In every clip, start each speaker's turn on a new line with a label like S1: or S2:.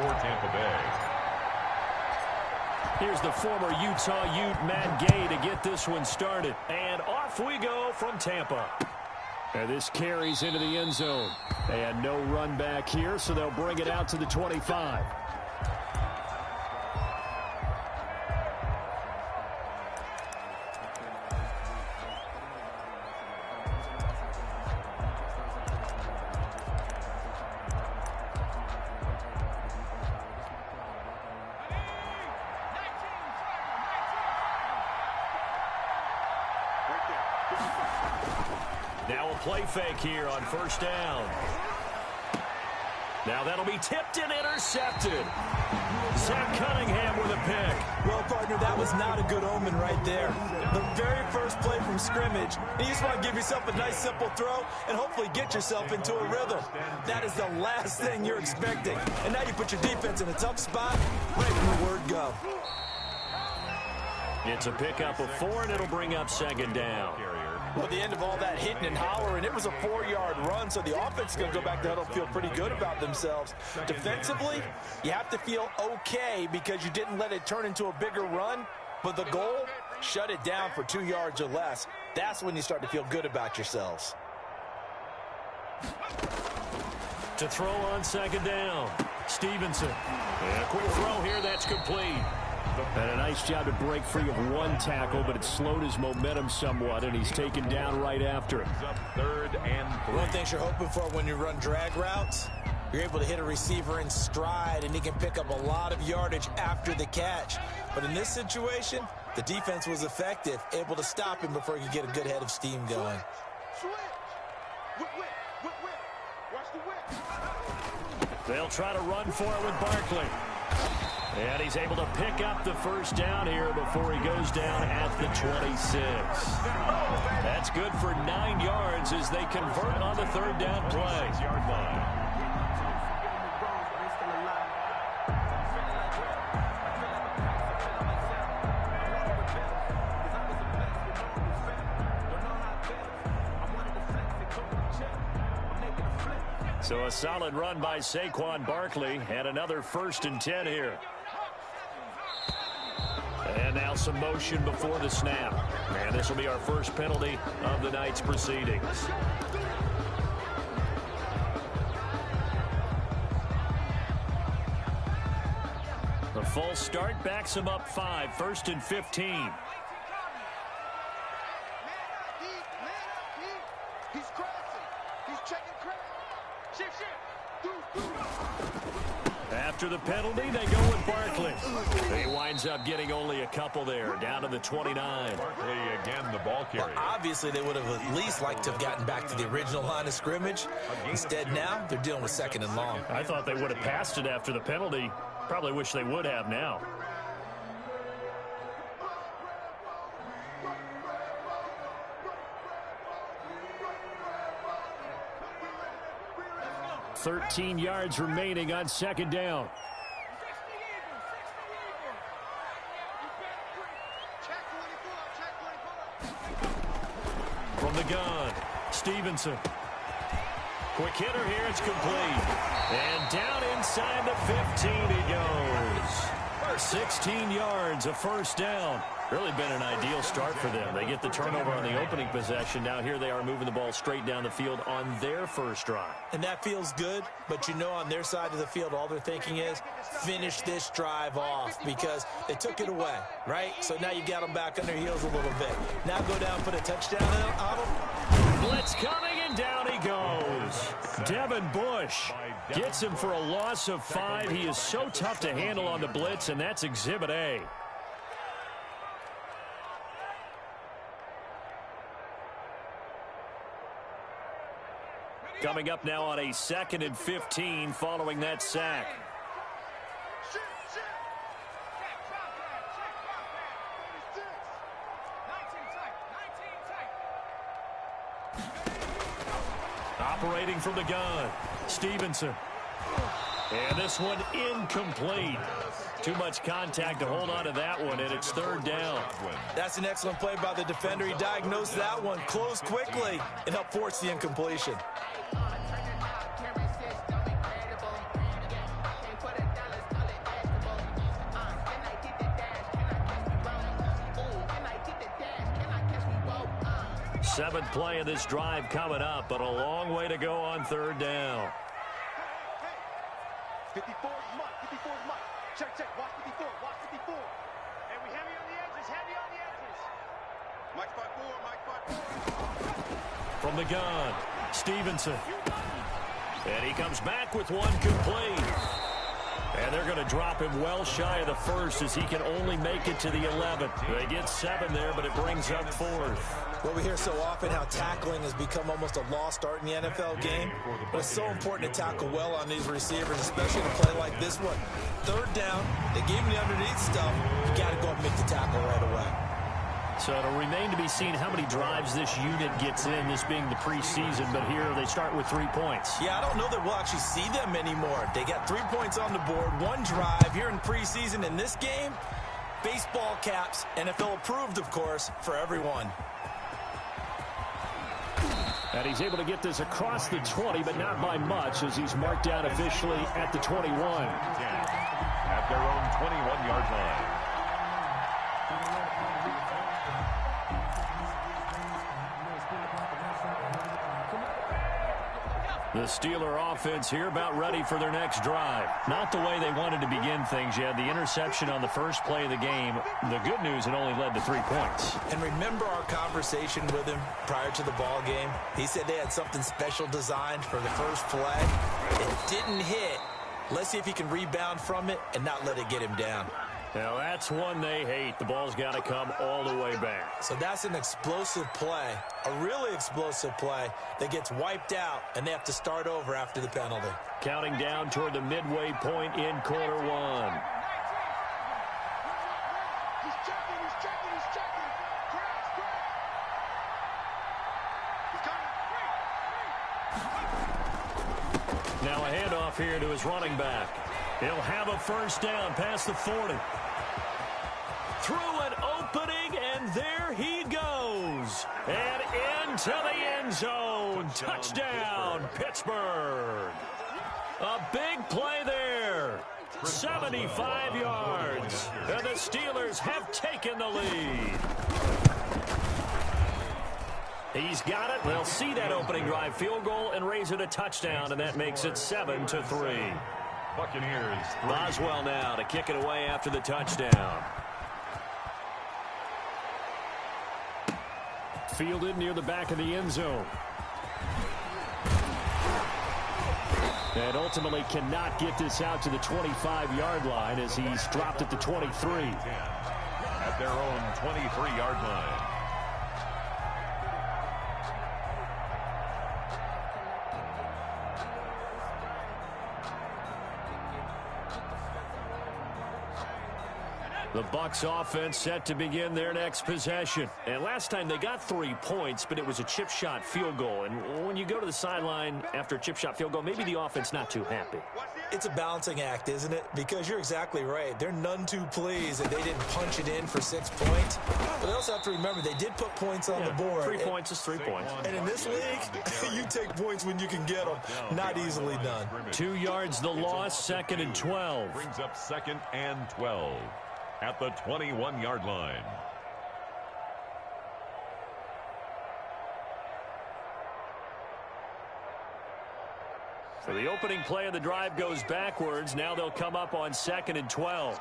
S1: for Tampa Bay.
S2: Here's the former Utah Ute, Matt Gay, to get this one started. And off we go from Tampa. And this carries into the end zone. And no run back here, so they'll bring it out to the 25. Now a play fake here on first down. Now that'll be tipped and intercepted. Zach Cunningham with a pick.
S3: Well, partner, that was not a good omen right there. The very first play from scrimmage, you just want to give yourself a nice, simple throw and hopefully get yourself into a rhythm. That is the last thing you're expecting. And now you put your defense in a tough spot right from the word go.
S2: It's a pickup of 4, and it'll bring up second down.
S3: Well, at the end of all that hitting and hollering, it was a 4-yard run, so the offense is going to go back to huddle and feel pretty good about themselves. Defensively, you have to feel okay because you didn't let it turn into a bigger run, but the goal, shut it down for 2 yards or less. That's when you start to feel good about yourselves.
S2: To throw on second down, Stevenson. And a quick throw here, that's complete. And a nice job to break free of one tackle, but it slowed his momentum somewhat, and he's taken down right after it.
S1: Third and 3.
S3: One thing you're hoping for when you run drag routes, you're able to hit a receiver in stride, and he can pick up a lot of yardage after the catch. But in this situation, the defense was effective, able to stop him before he could get a good head of steam going.
S2: They'll try to run for it with Barkley. And he's able to pick up the first down here before he goes down at the 26. That's good for 9 yards as they convert on the third down play. So a solid run by Saquon Barkley and another 1st and 10 here. And now some motion before the snap. And this will be our first penalty of the night's proceedings. The false start backs him up 5, 1st and 15. After the penalty, they go with Barkley. He winds up getting only a couple there, down to the 29.
S1: Barkley again, the ball carrier.
S3: Well, obviously, they would have at least liked to have gotten back to the original line of scrimmage. Instead, now, they're dealing with 2nd and long.
S2: I thought they would have passed it after the penalty. Probably wish they would have now. $13 yards remaining on second down. From the gun, Stevenson. Quick hitter here, it's complete. And down inside the 15 he goes. 16 yards, a first down. Really been an ideal start for them. They get the turnover on the opening possession. Now here they are moving the ball straight down the field on their first drive.
S3: And that feels good, but you know on their side of the field, all they're thinking is finish this drive off because they took it away, right? So now you got them back on their heels a little bit. Now go down, put a touchdown on them.
S2: Blitz coming, and down he goes. Devin Bush gets him for a loss of 5. He is so tough to handle on the blitz, and that's Exhibit A. Coming up now on a 2nd and 15 following that sack. Operating from the gun, Stevenson. And this one incomplete. Too much contact to hold on to that one, and it's 3rd down.
S3: That's an excellent play by the defender. He diagnosed that one, closed quickly, and helped force the incompletion.
S2: Seventh play of this drive coming up, but a long way to go on third down.
S4: 54 Mike. 54 Mike. Check. Watch 54. Watch 54. And we heavy on the edges. Heavy on the edges. Mike 5-4. Mike 5-4.
S2: From the gun, Stevenson. And he comes back with one complete. And they're going to drop him well shy of the first as he can only make it to the 11th. They get 7 there, but it brings up 4th.
S3: Well, we hear so often how tackling has become almost a lost art in the NFL game. But it's so important to tackle well on these receivers, especially in a play like this one. Third down, they gave him the underneath stuff. You got to go and make the tackle right away.
S2: So it'll remain to be seen how many drives this unit gets in, this being the preseason. But here they start with 3 points.
S3: Yeah, I don't know that we'll actually see them anymore. They got 3 points on the board, 1 drive here in preseason. In this game, baseball caps, NFL approved, of course, for everyone.
S2: And he's able to get this across the 20, but not by much, as he's marked down officially at the 21.
S1: At their own 21-yard line.
S2: The Steeler offense here about ready for their next drive. Not the way they wanted to begin things. You had the interception on the first play of the game. The good news, it only led to 3 points.
S3: And remember our conversation with him prior to the ball game? He said they had something special designed for the first play. It didn't hit. Let's see if he can rebound from it and not let it get him down.
S2: Now that's one they hate. The ball's got to come all the way back.
S3: So that's an explosive play, a really explosive play that gets wiped out, and they have to start over after the penalty.
S2: Counting down toward the midway point in quarter 1.
S4: He's checking. Crash. He's coming.
S2: Now a handoff here to his running back. He'll have a first down past the 40. Through an opening, and there he goes. And into the end zone. Touchdown, Pittsburgh. A big play there. 75 yards. And the Steelers have taken the lead. He's got it. They'll see that opening drive field goal and raise it a touchdown, and that makes it 7-3.
S1: Buccaneers.
S2: Boswell now to kick it away after the touchdown. Fielded near the back of the end zone. And ultimately cannot get this out to the 25-yard line as he's dropped at the 23.
S1: At their own 23-yard line.
S2: The Bucs offense set to begin their next possession. And last time they got 3 points, but it was a chip shot field goal. And when you go to the sideline after a chip shot field goal, maybe the offense not too happy.
S3: It's a balancing act, isn't it? Because you're exactly right. They're none too pleased that they didn't punch it in for 6 points. But they also have to remember they did put points on the board.
S2: 3 points is 3 points.
S3: And in this league, you take points when you can get them. Not easily done.
S2: 2 yards the loss, 2nd and 12.
S1: Brings up 2nd and 12. At the 21-yard line.
S2: So the opening play of the drive goes backwards. Now they'll come up on 2nd and 12.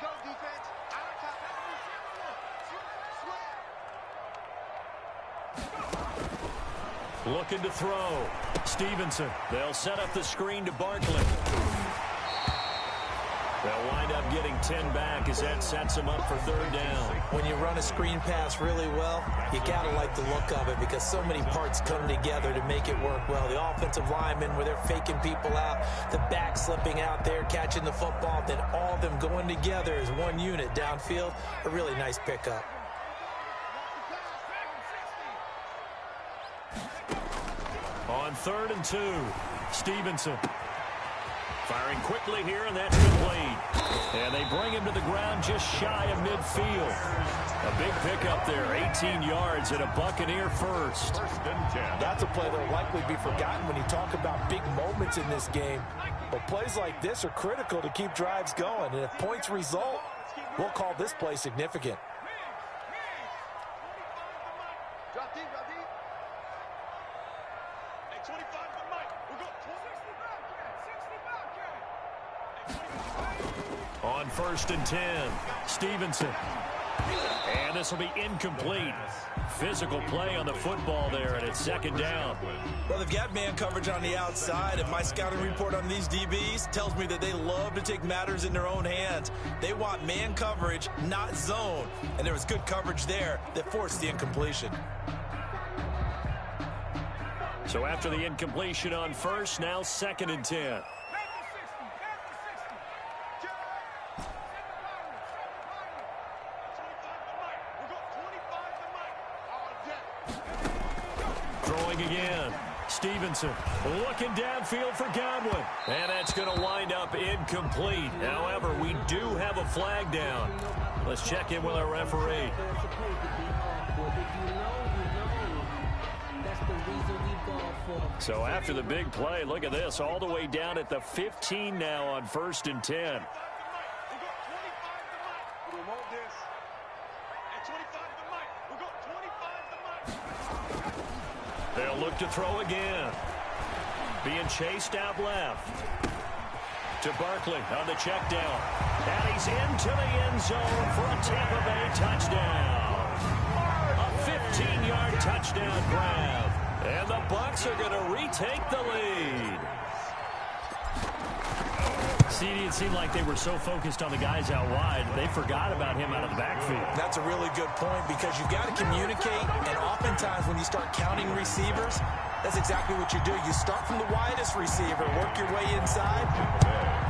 S2: Looking to throw. Stevenson. They'll set up the screen to Barkley. They'll wind up getting 10 back as that sets them up for 3rd down.
S3: When you run a screen pass really well, you got to like the look of it because so many parts come together to make it work well. The offensive linemen where they're faking people out, the back slipping out there, catching the football, then all of them going together as one unit downfield. A really nice pickup.
S2: On 3rd and 2, Stevenson. Firing quickly here, and that's complete. And they bring him to the ground just shy of midfield. A big pickup there, 18 yards and a Buccaneer first.
S3: That's a play that will likely be forgotten when you talk about big moments in this game. But plays like this are critical to keep drives going. And if points result, we'll call this play significant.
S2: On 1st and 10, Stevenson. And this will be incomplete. Physical play on the football there, and it's 2nd down.
S3: Well, they've got man coverage on the outside, and my scouting report on these DBs tells me that they love to take matters in their own hands. They want man coverage, not zone. And there was good coverage there that forced the incompletion.
S2: So after the incompletion on 1st, now 2nd and 10. Throwing again. Stevenson looking downfield for Godwin. And that's going to wind up incomplete. However, we do have a flag down. Let's check in with our referee. So after the big play, look at this, all the way down at the 15 now on 1st and 10. They'll look to throw again. Being chased out left. To Barkley on the check down. And he's into the end zone for a Tampa Bay touchdown. A 15-yard touchdown grab. And the Bucs are going to retake the lead. CD, it seemed like they were so focused on the guys out wide, they forgot about him out of the backfield.
S3: That's a really good point because you've got to communicate, and oftentimes when you start counting receivers, that's exactly what you do. You start from the widest receiver, work your way inside.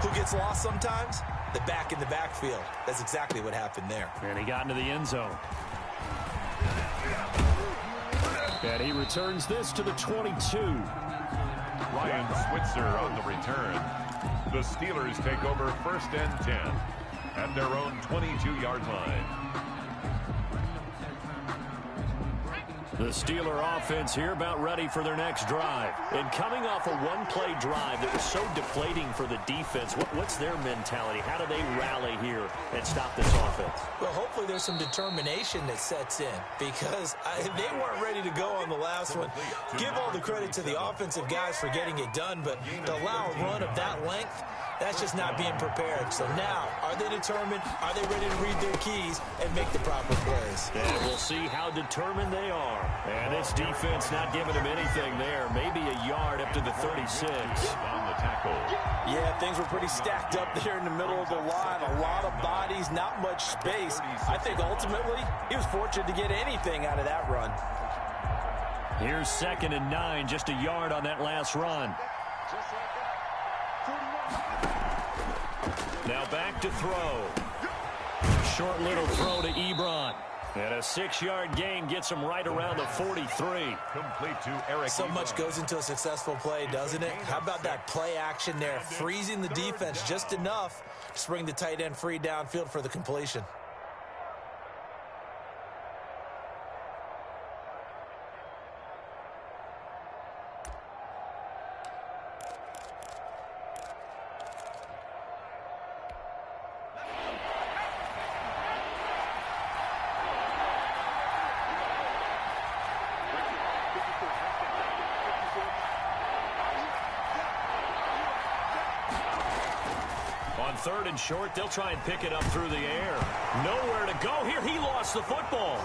S3: Who gets lost sometimes? The back in the backfield. That's exactly what happened there.
S2: And he got into the end zone. And he returns this to the 22.
S1: Ryan Switzer on the return. The Steelers take over 1st and 10 at their own 22-yard line.
S2: The Steeler offense here about ready for their next drive. And coming off a one-play drive that was so deflating for the defense, what's their mentality? How do they rally here and stop this offense?
S3: Well, hopefully there's some determination that sets in because they weren't ready to go on the last one. Give all the credit to the offensive guys for getting it done, but to allow a run of that length, that's just not being prepared. So now, are they determined? Are they ready to read their keys and make the proper plays?
S2: And we'll see how determined they are. And this defense not giving them anything there. Maybe a yard up to the 36.
S1: On the tackle.
S3: Yeah, things were pretty stacked up there in the middle of the line. A lot of bodies, not much space. I think ultimately he was fortunate to get anything out of that run.
S2: Here's 2nd and 9, just a yard on that last run. Now back to throw. Short little throw to Ebron. And a 6-yard gain gets him right around the 43.
S1: Complete to Eric.
S3: So much goes into a successful play, doesn't it? How about that play action there? Freezing the defense just enough to bring the tight end free downfield for the completion.
S2: On 3rd and short, they'll try and pick it up through the air. Nowhere to go here. He lost the football.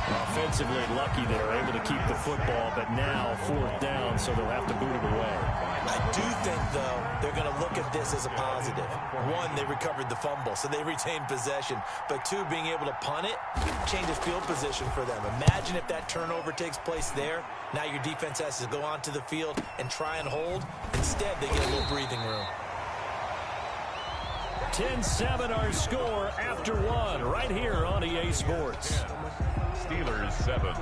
S2: Offensively lucky they were able to keep the football, but now 4th down, so they'll have to boot it away.
S3: I do think, though, they're going to look at this as a positive. One, they recovered the fumble, so they retained possession. But two, being able to punt it changes field position for them. Imagine if that turnover takes place there. Now your defense has to go onto the field and try and hold. Instead, they get a little breathing room.
S2: 10-7 our score after one right here on EA Sports.
S1: Steelers 7.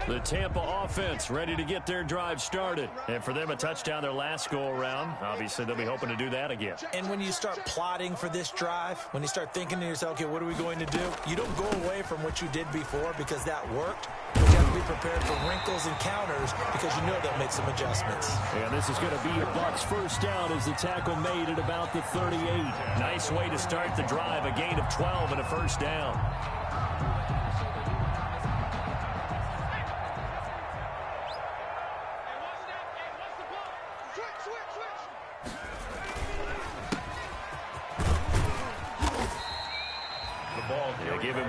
S2: The Tampa offense ready to get their drive started. And for them, a touchdown their last go-around. Obviously, they'll be hoping to do that again.
S3: And when you start plotting for this drive, when you start thinking to yourself, okay, what are we going to do? You don't go away from what you did before because that worked. But you have to be prepared for wrinkles and counters because you know they'll make some adjustments.
S2: And this is going to be a Bucs first down as the tackle made at about the 38. Nice way to start the drive, a gain of 12 and a first down.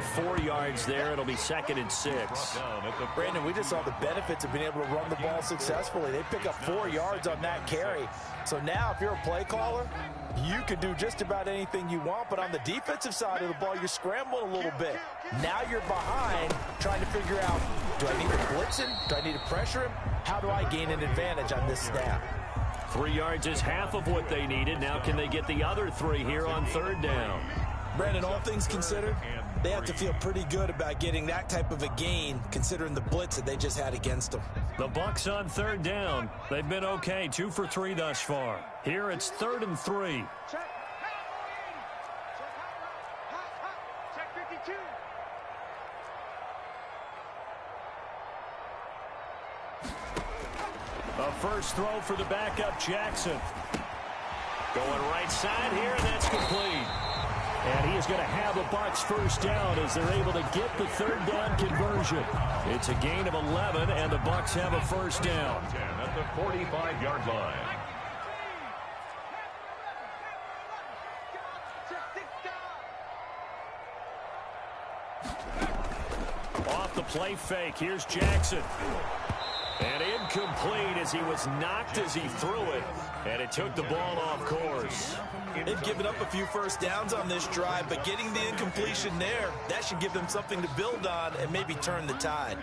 S2: 4 yards there. It'll be 2nd and 6.
S3: Brandon, we just saw the benefits of being able to run the ball successfully. They pick up 4 yards on that carry. So now if you're a play caller, you can do just about anything you want, but on the defensive side of the ball, you're scrambling a little bit. Now you're behind, trying to figure out, do I need to blitz him? Do I need to pressure him? How do I gain an advantage on this snap?
S2: 3 yards is half of what they needed. Now can they get the other 3 here on 3rd down?
S3: Brandon, all things considered, they have to feel pretty good about getting that type of a gain, considering the blitz that they just had against them.
S2: The Bucs on 3rd down. They've been okay, 2 for 3 thus far. Here it's 3rd and 3.
S4: Check 52.
S2: A first throw for the backup, Jackson. Going right side here, and that's complete. And he is going to have the Bucs first down as they're able to get the 3rd down conversion. It's a gain of 11, and the Bucs have a first down.
S1: At the 45-yard line.
S2: Off the play fake, here's Jackson. And incomplete as he was knocked as he threw it. And it took the ball off course.
S3: They've given up a few first downs on this drive, but getting the incompletion there, that should give them something to build on and maybe turn the tide.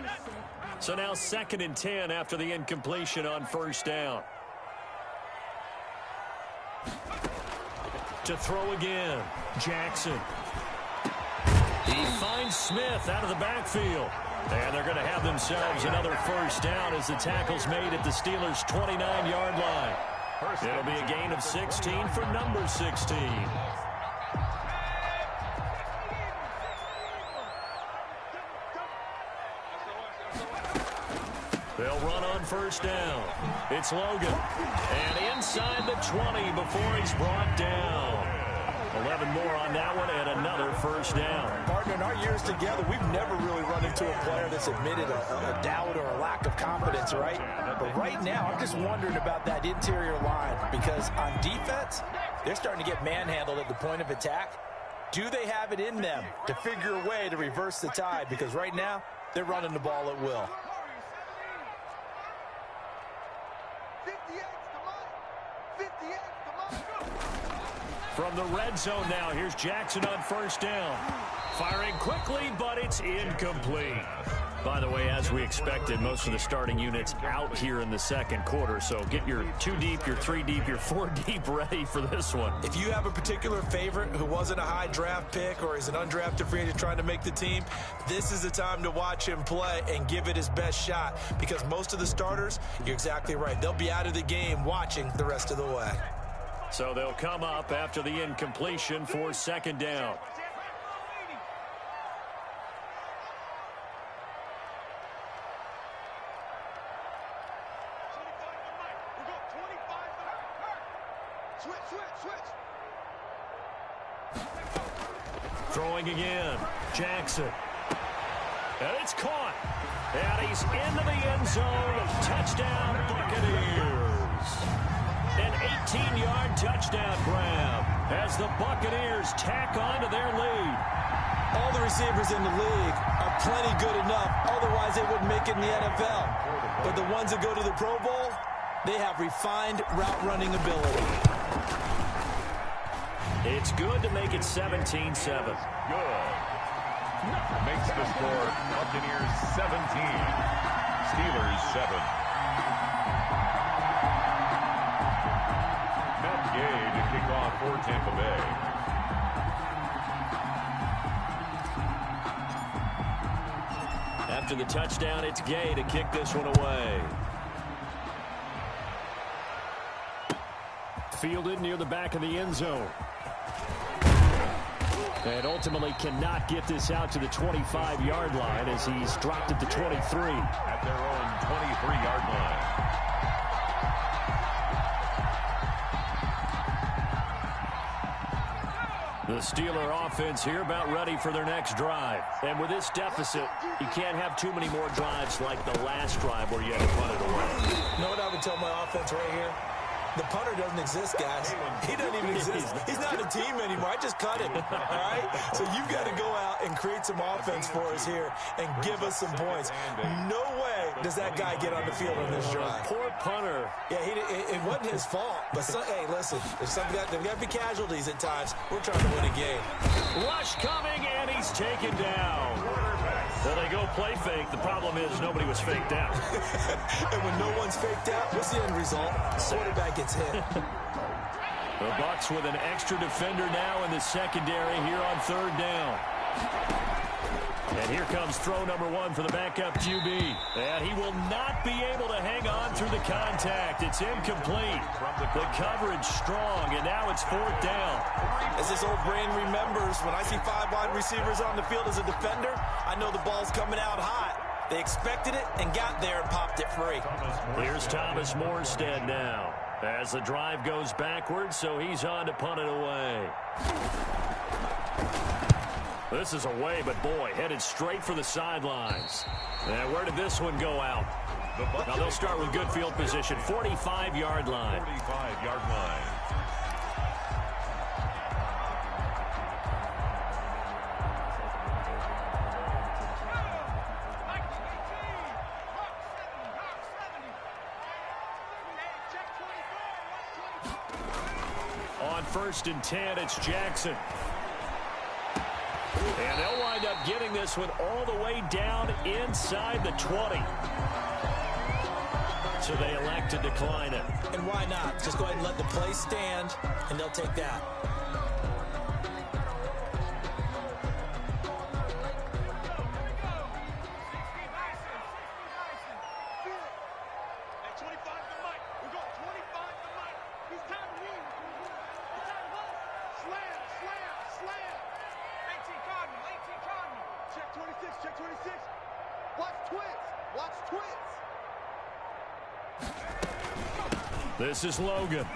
S2: So now 2nd and 10 after the incompletion on first down. To throw again, Jackson. He finds Smith out of the backfield. And they're going to have themselves another first down as the tackle's made at the Steelers' 29-yard line. It'll be a gain of 16 for number 16. They'll run on first down. It's Logan. And inside the 20 before he's brought down. 11 more on that one and another first down.
S3: Partner, in our years together, we've never really run into a player that's admitted a doubt or a lack of confidence, right? But right now, I'm just wondering about that interior line because on defense, they're starting to get manhandled at the point of attack. Do they have it in them to figure a way to reverse the tide? Because right now, they're running the ball at will.
S4: 58 to 58 to
S2: From the red zone now, here's Jackson on first down. Firing quickly, but it's incomplete. By the way, as we expected, most of the starting units out here in the 2nd quarter. So get your 2 deep, your 3 deep, your 4 deep ready for this one.
S3: If you have a particular favorite who wasn't a high draft pick or is an undrafted free agent trying to make the team, this is the time to watch him play and give it his best shot because most of the starters, you're exactly right, they'll be out of the game watching the rest of the way.
S2: So they'll come up after the incompletion for 2nd down. Throwing again, Jackson. And it's caught. And he's into the end zone. Touchdown, Buccaneers. An 18-yard touchdown grab as the Buccaneers tack on to their lead.
S3: All the receivers in the league are plenty good enough. Otherwise, they wouldn't make it in the NFL. But the ones that go to the Pro Bowl, they have refined route running ability.
S2: It's good to make it 17-7.
S1: Good. Makes the score Buccaneers 17, Steelers 7. Matt Gay to kick off for Tampa Bay.
S2: After the touchdown, it's Gay to kick this one away. Fielded near the back of the end zone. And ultimately cannot get this out to the 25-yard line as he's dropped at the 23.
S1: At their own 23-yard line.
S2: The Steeler offense here about ready for their next drive. And with this deficit, you can't have too many more drives like the last drive where you had to punt it away.
S3: You know what I would tell my offense right here? The punter doesn't exist, guys. He doesn't even exist. He's not a team anymore. I just cut him, all right? So you've got to go out and create some offense for us here and give us some points. No way does that guy get on the field on this drive.
S2: Poor punter.
S3: Yeah, it wasn't his fault. But, hey, listen, there's got to be casualties at times. We're trying to win a game.
S2: Rush coming, and he's taken down. Well, they go play fake. The problem is nobody was faked out.
S3: And when no one's faked out, what's the end result? Quarterback gets hit.
S2: The Bucs with an extra defender now in the secondary here on third down. And here comes throw number 1 for the backup QB. And he will not be able to hang on through the contact. It's incomplete. The coverage strong, and now it's fourth down.
S3: As this old brain remembers, when I see 5 wide receivers on the field as a defender, I know the ball's coming out hot. They expected it and got there and popped it free.
S2: Here's Thomas Morstead now as the drive goes backwards, so he's on to punt it away. This is away, but boy, headed straight for the sidelines. And where did this one go out? Now they'll start with good field position, 45-yard line.
S1: 45-yard line.
S2: On 1st and 10, it's Jackson. And they'll wind up getting this one all the way down inside the 20. So they elect to decline it.
S3: And why not? Just go ahead and let the play stand, and they'll take that.
S4: Check 26. Watch twins. Watch twins.
S2: This is Logan.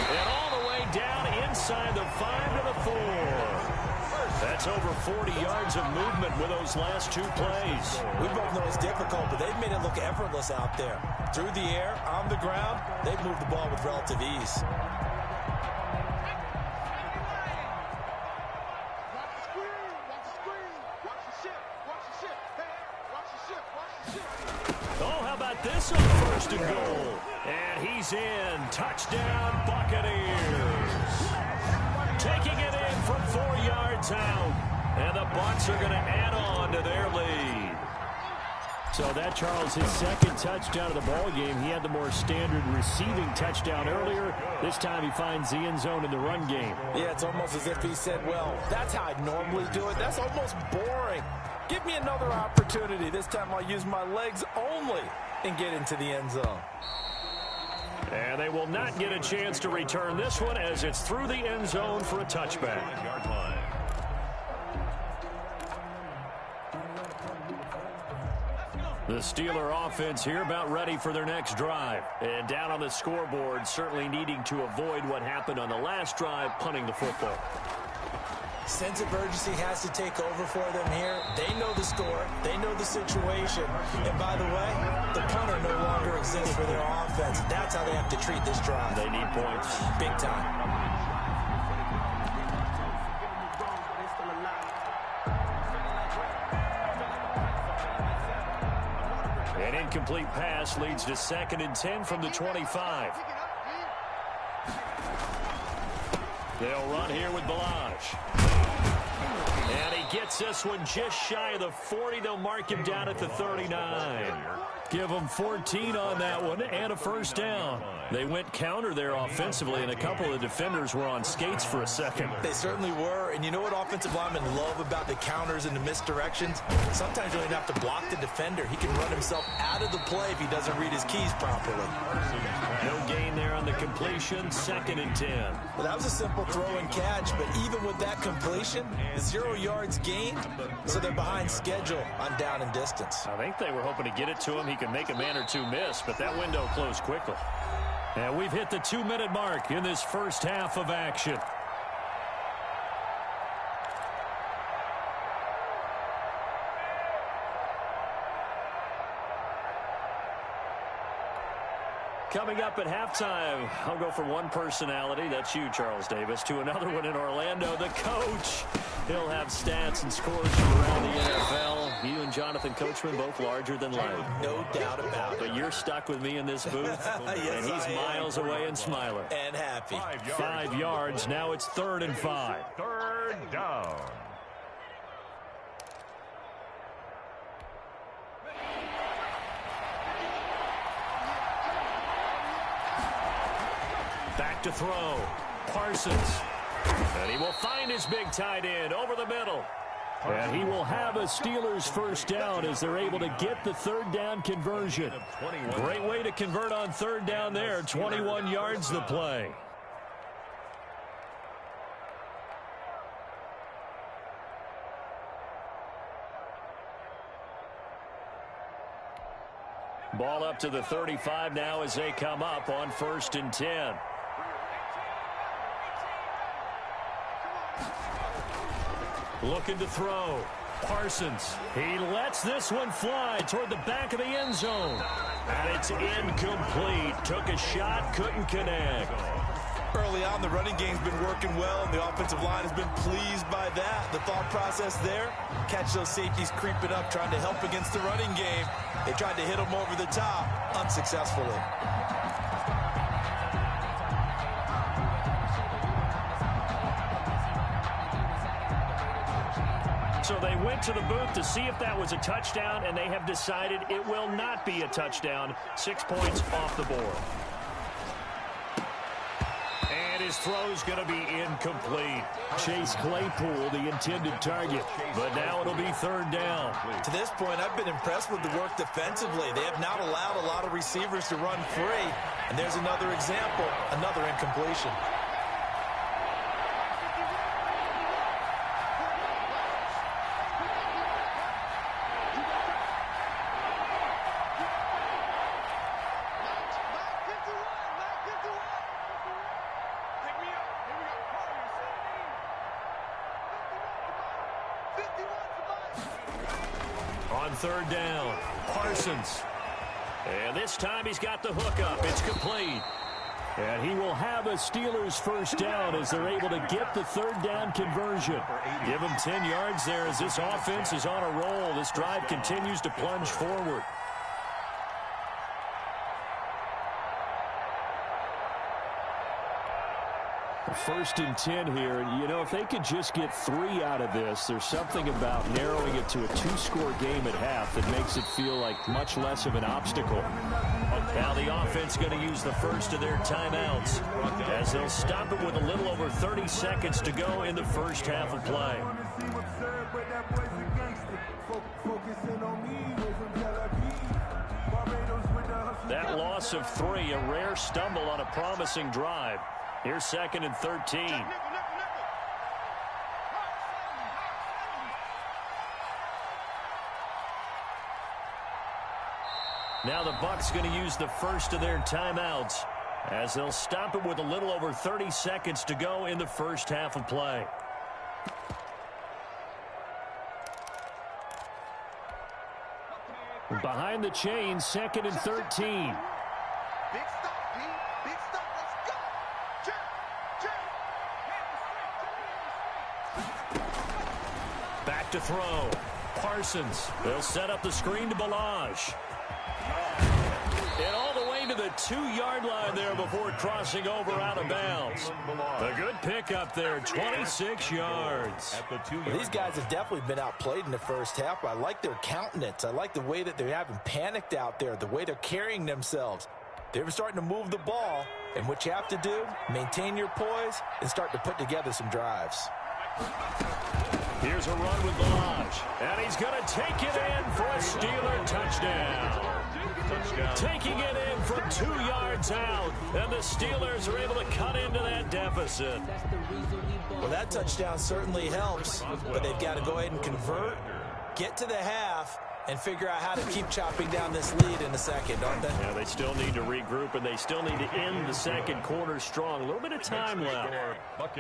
S2: And all the way down inside the 5 to the 4. That's over 40 yards of movement with those last 2 plays.
S3: We both know it's difficult, but they've made it look effortless out there. Through the air, on the ground, they've moved the ball with relative ease.
S2: This on 1st and goal. And he's in. Touchdown, Buccaneers. Taking it in from 4 yards out. And the Bucs are going to add on to their lead. So that, Charles, his second touchdown of the ball game. He had the more standard receiving touchdown earlier. This time he finds the end zone in the run game.
S3: Yeah, it's almost as if he said, well, that's how I normally do it. That's almost boring. Give me another opportunity. This time I'll use my legs only and get into the end zone.
S2: And they will not get a chance to return this one as it's through the end zone for a touchback. The Steeler offense here about ready for their next drive. And down on the scoreboard, certainly needing to avoid what happened on the last drive, punting the football.
S3: Sense of urgency has to take over for them here. They know the score. They know the situation. And by the way, the punter no longer exists for their offense. That's how they have to treat this drive.
S2: They need points.
S3: Big time.
S2: An incomplete pass leads to 2nd and 10 from the 25. They'll run here with Balaj. And he gets this one just shy of the 40. They'll mark him down at the 39. Give them 14 on that one and a first down. They went counter there offensively, and a couple of the defenders were on skates for a second.
S3: They certainly were. And you know what offensive linemen love about the counters and the misdirections? Sometimes you don't even have to block the defender. He can run himself out of the play if he doesn't read his keys properly.
S2: No gain there on the completion. 2nd and 10.
S3: Well, that was a simple throw and catch, but even with that completion, 0 yards gained, so they're behind schedule on down and distance.
S2: I think they were hoping to get it to him. He could make a man or two miss, but that window closed quickly. And we've hit the 2-minute mark in this first half of action. Coming up at halftime, I'll go from one personality, that's you, Charles Davis, to another one in Orlando, the coach. He'll have stats and scores from around the NFL. You and Jonathan Coachman both larger than life.
S3: No doubt about it.
S2: But you're stuck with me in this booth,
S3: Yes,
S2: and he's miles away and smiling.
S3: And happy.
S2: 5 yards. Now it's 3rd and 5.
S1: Third down.
S2: Back to throw. Parsons. And he will find his big tight end over the middle. And he will have a Steelers first down as they're able to get the 3rd down conversion. Great way to convert on 3rd down there. 21 yards the play. Ball up to the 35 now as they come up on 1st and 10. Looking to throw. Parsons. He lets this one fly toward the back of the end zone. And it's incomplete. Took a shot, couldn't connect.
S3: Early on, the running game's been working well, and the offensive line has been pleased by that. The thought process there, catch those safeties creeping up, trying to help against the running game. They tried to hit them over the top, unsuccessfully.
S2: So they went to the booth to see if that was a touchdown, and they have decided it will not be a touchdown. 6 points off the board. And his throw's going to be incomplete. Chase Claypool, the intended target. But now it'll be 3rd down.
S3: To this point, I've been impressed with the work defensively. They have not allowed a lot of receivers to run free. And there's another example, another incompletion.
S2: On 3rd down, Parsons. And this time he's got the hook up. It's complete. And he will have a Steelers first down as they're able to get the 3rd down conversion. Give him 10 yards there as this offense is on a roll. This drive continues to plunge forward. First and 10 here. You know, if they could just get 3 out of this, there's something about narrowing it to a 2-score game at half that makes it feel like much less of an obstacle. Now the offense going to use the first of their timeouts as they'll stop it with a little over 30 seconds to go in the first half of play. That loss of 3, a rare stumble on a promising drive. Here's 2nd and 13. Now the Bucs going to use the first of their timeouts as they'll stop it with a little over 30 seconds to go in the first half of play. Behind the chains, 2nd and 13.
S4: Big stop, D. Big stop. Let's go. Check.
S2: Back to throw. Parsons. They'll set up the screen to Balaj. And all the way to the 2-yard line there before crossing over out of bounds. A good pickup there, 26 yards.
S3: Well, these guys have definitely been outplayed in the first half. I like their countenance. I like the way that they haven't panicked out there, the way they're carrying themselves. They're starting to move the ball, and what you have to do, maintain your poise and start to put together some drives.
S2: Here's a run with Balaj, and he's going to take it in for a Steeler touchdown. Taking it in from 2 yards out, and the Steelers are able to cut into that deficit.
S3: Well, that touchdown certainly helps, but they've got to go ahead and convert, get to the half, and figure out how to keep chopping down this lead in the second, don't they?
S2: Yeah, they still need to regroup, and they still need to end the second quarter strong. A little bit of time left.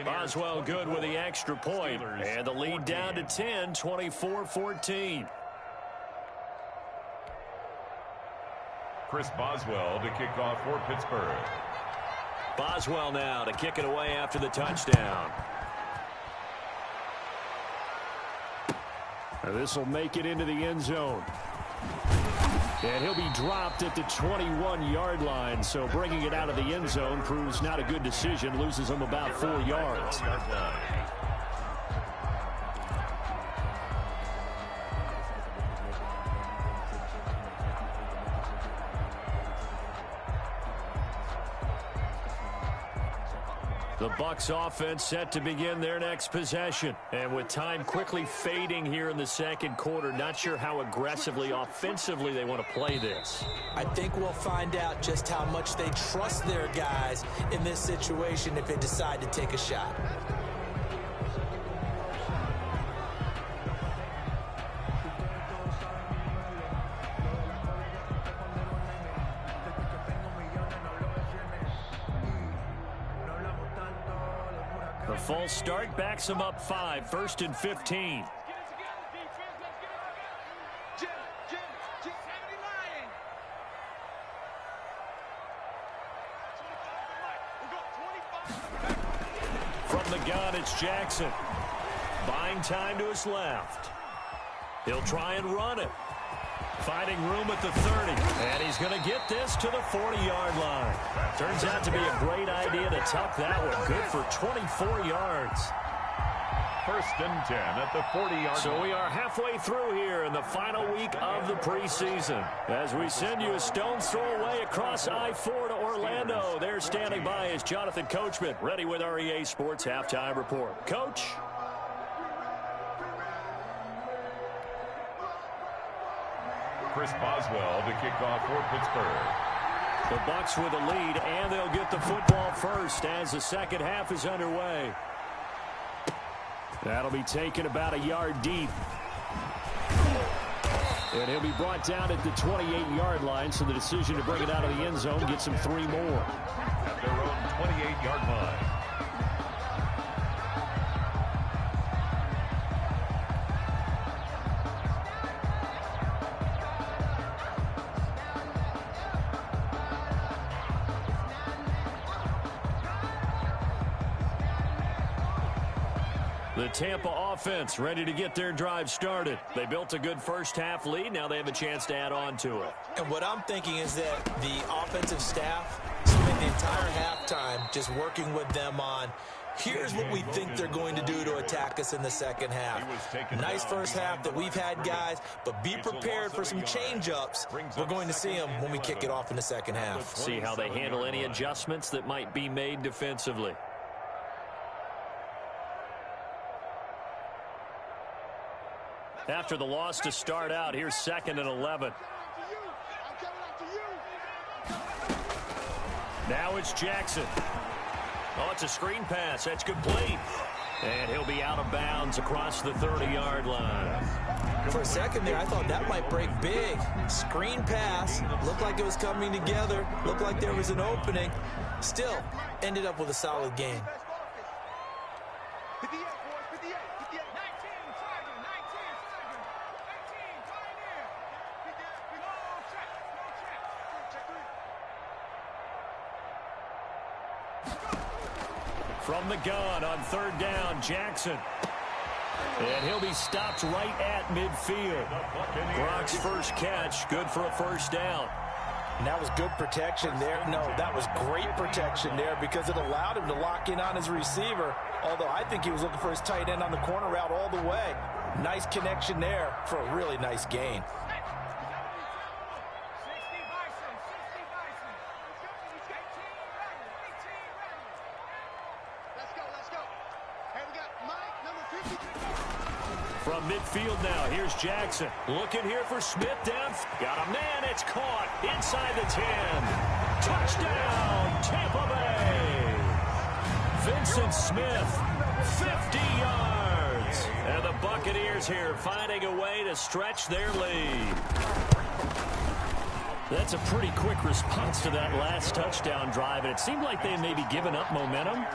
S2: Boswell good with the extra point, and the lead down to 10, 24-14.
S1: Chris Boswell to kick off for Pittsburgh.
S2: Boswell now to kick it away after the touchdown. This will make it into the end zone. And he'll be dropped at the 21-yard line. So bringing it out of the end zone proves not a good decision. Loses him about 4 yards. The Bucs offense set to begin their next possession. And with time quickly fading here in the second quarter, not sure how aggressively, offensively they want to play this.
S3: I think we'll find out just how much they trust their guys in this situation if they decide to take a shot.
S2: The false start backs him up 5, 1st and 15. From the gun, it's Jackson. Buying time to his left. He'll try and run it. Finding room at the 30. And he's going to get this to the 40-yard line. Turns out to be a great idea to tuck that one. Good for 24 yards.
S1: 1st and 10 at the 40-yard line.
S2: So we are halfway through here in the final week of the preseason. As we send you a stone's throw away across I-4 to Orlando. There standing by is Jonathan Coachman, ready with our EA Sports Halftime Report. Coach?
S1: Chris Boswell to kick off for Pittsburgh.
S2: The Bucs with a lead, and they'll get the football first as the second half is underway. That'll be taken about a yard deep. And he'll be brought down at the 28-yard line, so the decision to bring it out of the end zone gets him 3 more.
S1: At their own 28-yard line.
S2: The Tampa offense ready to get their drive started. They built a good first-half lead. Now they have a chance to add on to it.
S3: And what I'm thinking is that the offensive staff spent the entire halftime just working with them on, here's what we think they're going to do to attack us in the second half. Nice first half that we've had, guys, but be prepared for some change-ups. We're going to see them when we kick it off in the second half.
S2: See how they handle any adjustments that might be made defensively. After the loss to start out, here's 2nd and 11. Now it's Jackson. Oh, it's a screen pass. That's complete. And he'll be out of bounds across the 30-yard line.
S3: For a second there, I thought that might break big. Screen pass. Looked like it was coming together. Looked like there was an opening. Still, ended up with a solid game.
S2: From the gun on 3rd down, Jackson. And he'll be stopped right at midfield. Gronk's first catch, good for a 1st down.
S3: And that was good protection there. No, that was great protection there because it allowed him to lock in on his receiver. Although I think he was looking for his tight end on the corner route all the way. Nice connection there for a really nice gain.
S2: From midfield now, here's Jackson. Looking here for Smith down. Got a man, it's caught inside the 10. Touchdown, Tampa Bay. Vincent Smith, 50 yards. And the Buccaneers here finding a way to stretch their lead. That's a pretty quick response to that last touchdown drive, and it seemed like they may be giving up momentum.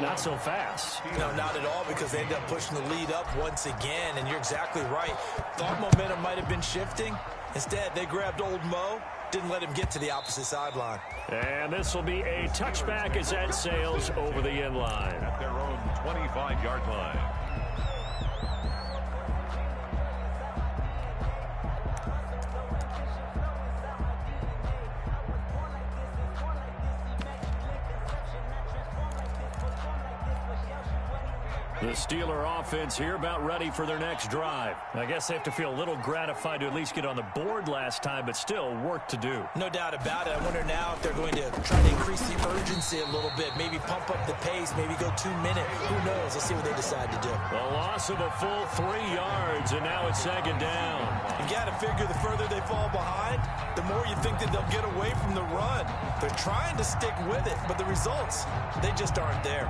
S2: Not so fast.
S3: No, not at all, because they ended up pushing the lead up once again, and you're exactly right. Thought momentum might have been shifting. Instead, they grabbed old Mo, didn't let him get to the opposite sideline.
S2: And this will be a touchback as that sails over the end line.
S1: At their own 25-yard line.
S2: The Steeler offense here about ready for their next drive. I guess they have to feel a little gratified to at least get on the board last time, but still work to do.
S3: No doubt about it. I wonder now if they're going to try to increase the urgency a little bit, maybe pump up the pace, maybe go 2 minute. Who knows? Let's see what they decide to do.
S2: The loss of a full 3 yards, and now it's second down.
S3: You got to figure the further they fall behind, the more you think that they'll get away from the run. They're trying to stick with it, but the results, they just aren't there.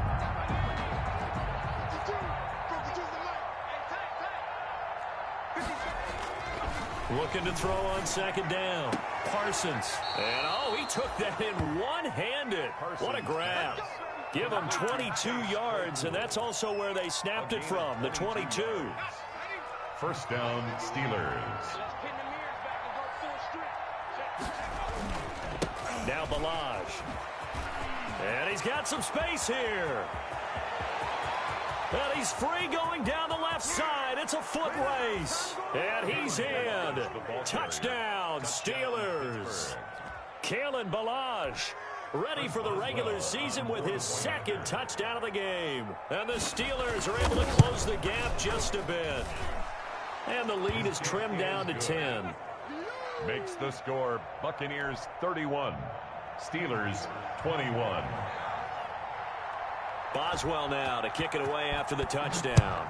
S2: Looking to throw on second down. Parsons. And, oh, he took that in one-handed. What a grab. Give them 22 yards, and that's also where they snapped it from, the 22.
S1: First down, Steelers.
S2: Now Balaj. And he's got some space here. And he's free going down the left side. It's a foot race. And he's in. Touchdown, Steelers. Kalen Balaj ready for the regular season with his second touchdown of the game. And the Steelers are able to close the gap just a bit. And the lead is trimmed down to 10.
S1: Makes the score Buccaneers 31. Steelers 21.
S2: Boswell now to kick it away after the touchdown.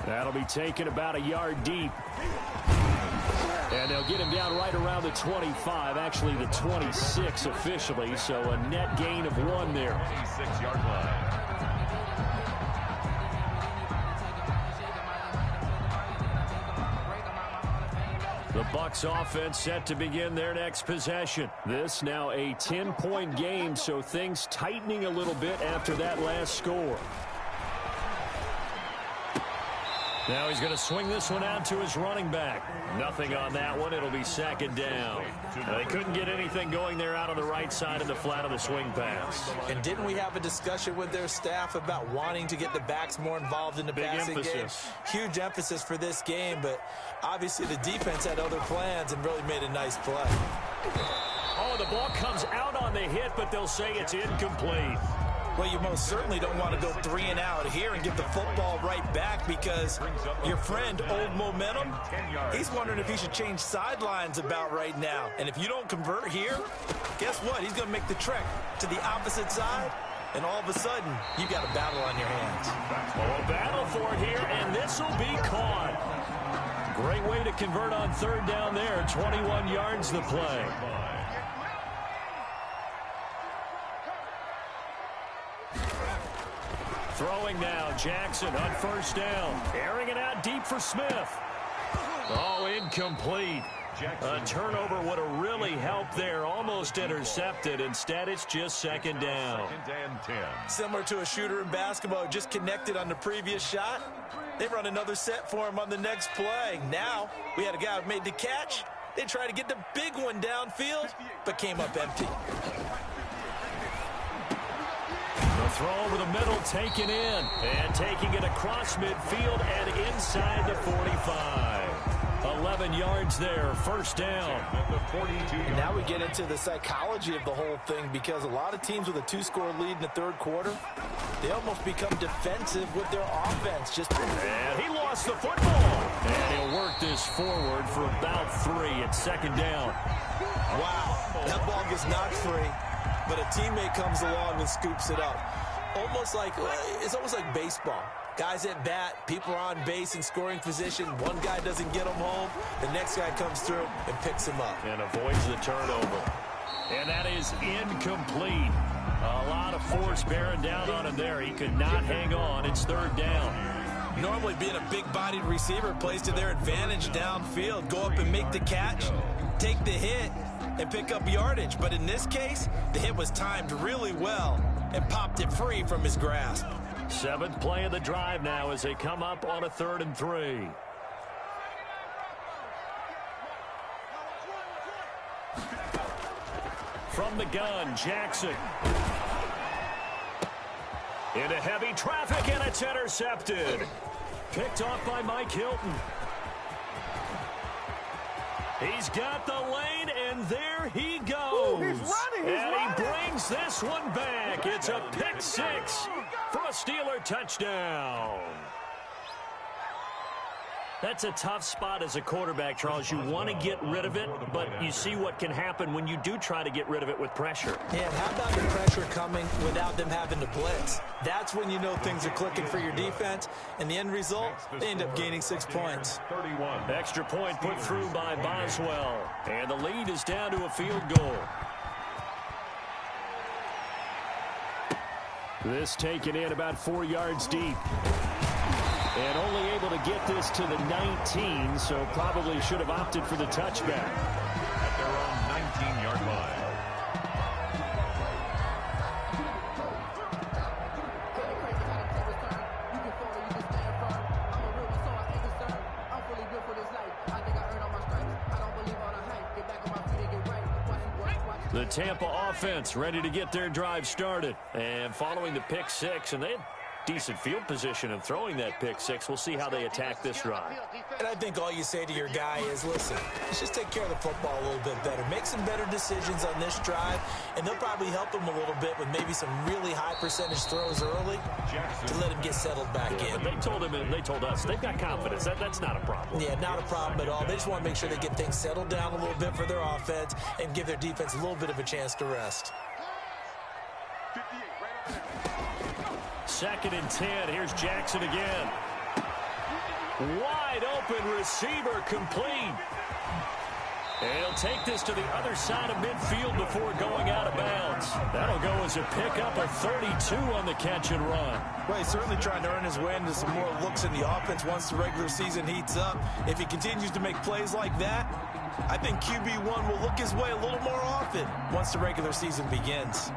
S2: That'll be taken about a yard deep. And they'll get him down right around the 25, actually the 26 officially, so a net gain of 1 there.
S1: 26-yard line.
S2: The Bucs offense set to begin their next possession. This now a 10-point game, so things tightening a little bit after that last score. Now he's going to swing this one out to his running back. Nothing on that one. It'll be second down. They couldn't get anything going there out on the right side of the flat of the swing pass.
S3: And didn't we have a discussion with their staff about wanting to get the backs more involved in the passing game? Huge emphasis for this game, but obviously the defense had other plans and really made a nice play.
S2: Oh, the ball comes out on the hit, but they'll say it's incomplete.
S3: Well, you most certainly don't want to go 3 and out here and give the football right back because your friend, Old Momentum, he's wondering if he should change sidelines about right now. And if you don't convert here, guess what? He's going to make the trek to the opposite side, and all of a sudden, you got a battle on your hands.
S2: Oh, a battle for it here, and this will be caught. Great way to convert on third down there. 21 yards the play. Throwing now, Jackson on first down. Airing it out deep for Smith. Oh, incomplete. A turnover would have really helped there. Almost intercepted. Instead, it's just second down.
S1: Second and 10.
S3: Similar to a shooter in basketball, just connected on the previous shot. They run another set for him on the next play. Now, we had a guy who made the catch. They tried to get the big one downfield, but came up empty.
S2: The throw over the middle, taken in. And taking it across midfield and inside the 45. 11 yards there, first down.
S3: And now we get into the psychology of the whole thing because a lot of teams with a 2-score lead in the third quarter, they almost become defensive with their offense.
S2: And he lost the football. And he'll work this forward for about 3 at second down.
S3: Wow, that ball gets knocked free, but a teammate comes along and scoops it up. It's almost like baseball. Guys at bat, people are on base in scoring position. One guy doesn't get them home. The next guy comes through and picks him up.
S2: And avoids the turnover. And that is incomplete. A lot of force bearing down on him there. He could not hang on. It's third down.
S3: Normally being a big-bodied receiver plays to their advantage downfield. Go up and make the catch, take the hit, and pick up yardage. But in this case, the hit was timed really well and popped it free from his grasp.
S2: Seventh play of the drive now as they come up on a 3rd and 3. From the gun, Jackson. Into heavy traffic, and it's intercepted. Picked off by Mike Hilton. He's got the lane, and there he goes.
S3: Ooh, he's running.
S2: And he brings this one back. It's a pick 6 for a Steeler touchdown. That's a tough spot as a quarterback, Charles. You want to get rid of it, but you see what can happen when you do try to get rid of it with pressure.
S3: Yeah, and how about the pressure coming without them having to blitz? That's when you know things are clicking for your defense, and the end result, they end up gaining 6 points.
S1: 31.
S2: Extra point put through by Boswell, and the lead is down to a field goal. This taken in about 4 yards deep. And only able to get this to the 19, so probably should have opted for the touchback.
S1: At their own 19-yard line.
S2: The Tampa offense ready to get their drive started. And following the pick 6, and they had decent field position and throwing that pick 6. We'll see how they attack this drive.
S3: And I think all you say to your guy is, listen, let's just take care of the football a little bit better. Make some better decisions on this drive, and they'll probably help him a little bit with maybe some really high percentage throws early to let him get settled back in.
S2: But they told him and they told us they've got confidence. That's not a problem.
S3: Yeah, not a problem at all. They just want to make sure they get things settled down a little bit for their offense and give their defense a little bit of a chance to rest.
S2: 2nd and 10. Here's Jackson again. Wide open receiver complete. And he'll take this to the other side of midfield before going out of bounds. That'll go as a pickup of 32 on the catch and run.
S3: Well, he's certainly trying to earn his way into some more looks in the offense once the regular season heats up. If he continues to make plays like that, I think QB1 will look his way a little more often once the regular season begins.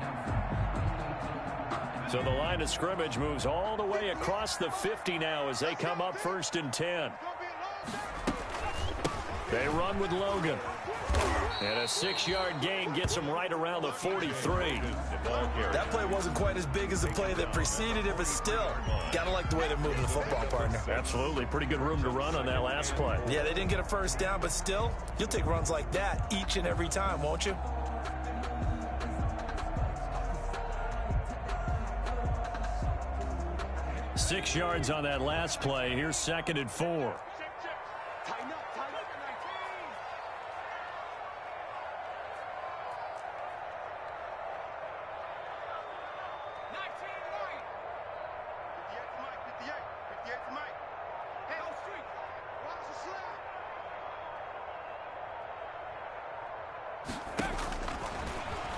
S2: So the line of scrimmage moves all the way across the 50 now as they come up 1st and 10. They run with Logan. And a 6-yard gain gets them right around the 43.
S3: That play wasn't quite as big as the play that preceded it, but still, gotta like the way they're moving the football, partner.
S2: Absolutely. Pretty good room to run on that last play.
S3: Yeah, they didn't get a first down, but still, you'll take runs like that each and every time, won't you?
S2: Six yards on that last play. Here's 2nd and 4.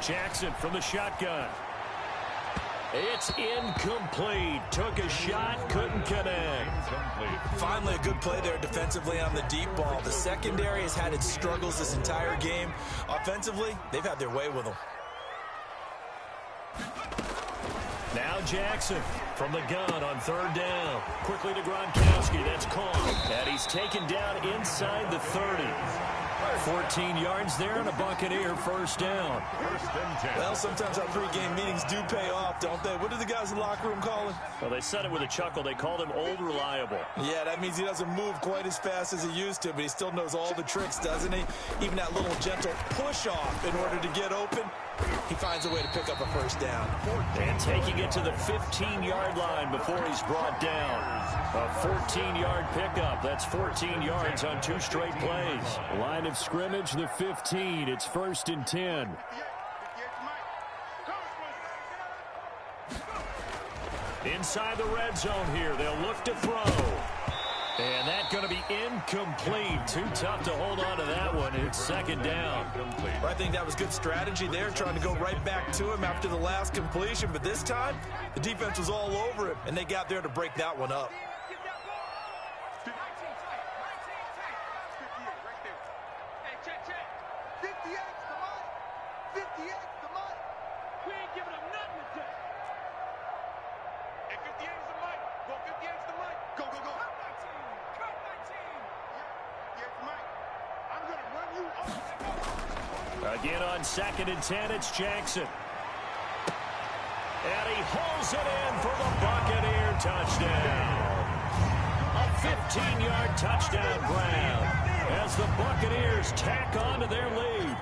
S2: Jackson from the shotgun. It's incomplete. Took a shot, couldn't connect.
S3: Finally, a good play there defensively on the deep ball. The secondary has had its struggles this entire game. Offensively, they've had their way with them.
S2: Now Jackson from the gun on 3rd down. Quickly to Gronkowski. That's caught. And he's taken down inside the 30. 14 yards there and a Buccaneer 1st down.
S1: 1st and 10.
S3: Well, sometimes our pregame meetings do pay off, don't they? What do the guys in the locker room call him?
S2: Well, they said it with a chuckle. They called him Old Reliable.
S3: Yeah, that means he doesn't move quite as fast as he used to, but he still knows all the tricks, doesn't he? Even that little gentle push-off in order to get open, he finds a way to pick up a 1st down.
S2: And taking it to the 15-yard line before he's brought down. A 14-yard pickup. That's 14 yards on 2 straight plays. Line of scrimmage, the 15. It's 1st and 10. Inside the red zone here. They'll look to throw. And that's going to be incomplete. Too tough to hold on to that one. It's 2nd down.
S3: Well, I think that was good strategy there, trying to go right back to him after the last completion. But this time, the defense was all over him, and they got there to break that one up.
S4: We ain't giving them nothing today. And 58's the Go 58 to Mike. Go, go, go. Cut my team. Cut my team. Yeah, Mike. I'm going to run you over.
S2: Again on 2nd and 10, it's Jackson. And he holds it in for the Buccaneer touchdown. A 15-yard touchdown grab as the Buccaneers tack on to their lead.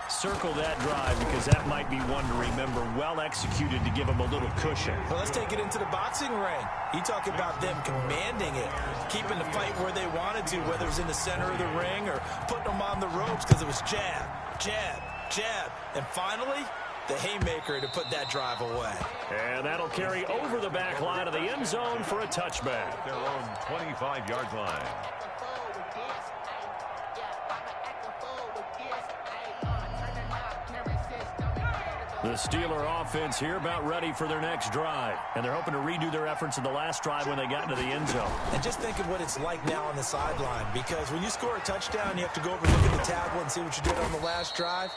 S2: Circle that drive because that might be one to remember. Well executed to give them a little cushion.
S3: Well, let's take it into the boxing ring. You talk about them commanding it, keeping the fight where they wanted to, whether it was in the center of the ring or putting them on the ropes because it was jab, jab, jab. And finally, the haymaker to put that drive away.
S2: And that'll carry over the back line of the end zone for a touchback.
S1: Their own 25-yard line.
S2: The Steeler offense here about ready for their next drive. And they're hoping to redo their efforts in the last drive when they got into the end zone.
S3: And just think of what it's like now on the sideline, because when you score a touchdown, you have to go over and look at the tablet and see what you did on the last drive.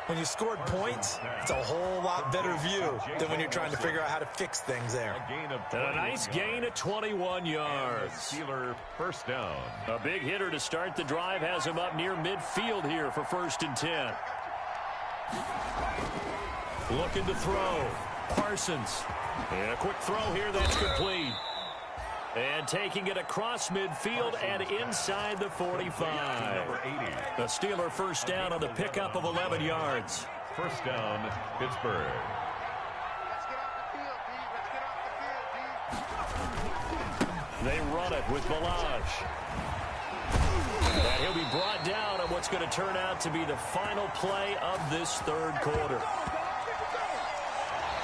S3: When you scored points, it's a whole lot better view than when you're trying to figure out how to fix things there.
S2: And a nice gain of 21 yards.
S1: Steeler first down.
S2: A big hitter to start the drive has him up near midfield here for 1st and 10. Looking to throw. Parsons. And a quick throw here that's complete. And taking it across midfield and inside the 45.
S1: Number 80.
S2: The Steeler first down on the pickup of 11 yards.
S1: First down, Pittsburgh.
S4: Let's get off the field, D. Let's get off the field, D.
S2: They run it with Balaj. And he'll be brought down on what's going to turn out to be the final play of this 3rd quarter.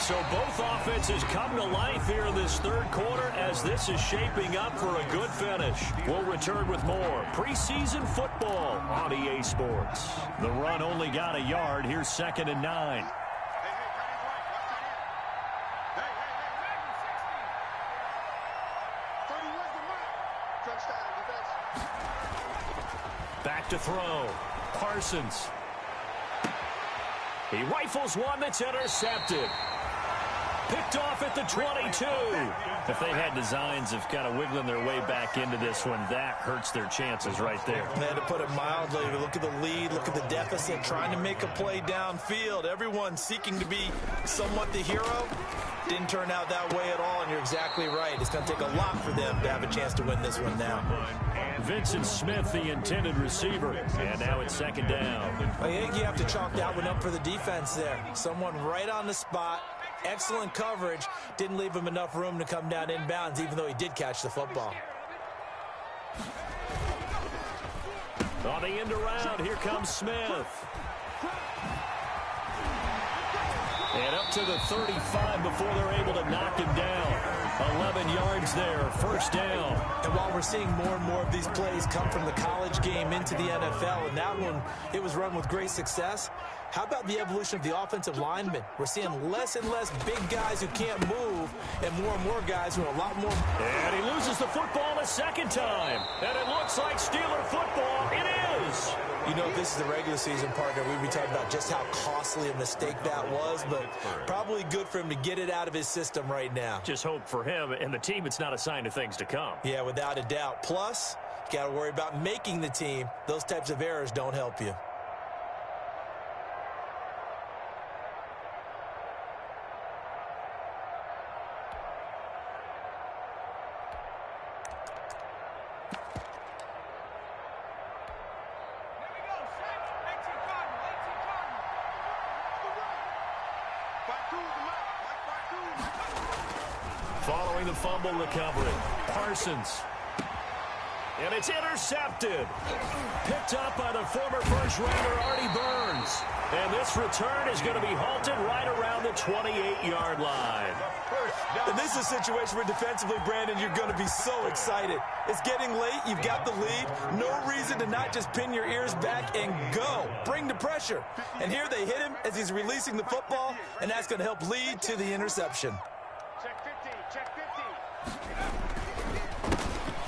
S2: So both offenses come to life here in this 3rd quarter as this is shaping up for a good finish. We'll return with more preseason football on EA Sports. The run only got a yard. Here's 2nd and 9. Back to throw. Parsons. He rifles one that's intercepted. Picked off at the 22. If they had designs of kind of wiggling their way back into this one, that hurts their chances right there.
S3: Man, to put it mildly, look at the lead, look at the deficit, trying to make a play downfield. Everyone seeking to be somewhat the hero. Didn't turn out that way at all, and you're exactly right. It's going to take a lot for them to have a chance to win this one now.
S2: Vincent Smith, the intended receiver, and now it's 2nd down.
S3: I think you have to chalk that one up for the defense there. Someone right on the spot. Excellent coverage. Didn't leave him enough room to come down inbounds, even though he did catch the football.
S2: On the end around, here comes Smith. And up to the 35 before they're able to knock him down. 11 yards there, first down.
S3: And while we're seeing more and more of these plays come from the college game into the NFL, and that one, it was run with great success, how about the evolution of the offensive linemen? We're seeing less and less big guys who can't move and more guys who are a lot more.
S2: And he loses the football a 2nd time. And it looks like Steeler football. It is.
S3: You know, if this is the regular season, partner, we'd be talking about just how costly a mistake that was, but probably good for him to get it out of his system right now.
S2: Just hope for him and the team it's not a sign of things to come.
S3: Yeah, without a doubt. Plus, you got to worry about making the team. Those types of errors don't help you.
S2: Following the fumble recovery, Parsons. And it's intercepted. Picked up by the former first-rounder Artie Burns. And this return is going to be halted right around the 28-yard line.
S3: And this is a situation where defensively, Brandon, you're going to be so excited. It's getting late. You've got the lead. No reason to not just pin your ears back and go. Bring the pressure. And here they hit him as he's releasing the football, and that's going to help lead to the interception.
S4: Check 50, check 50.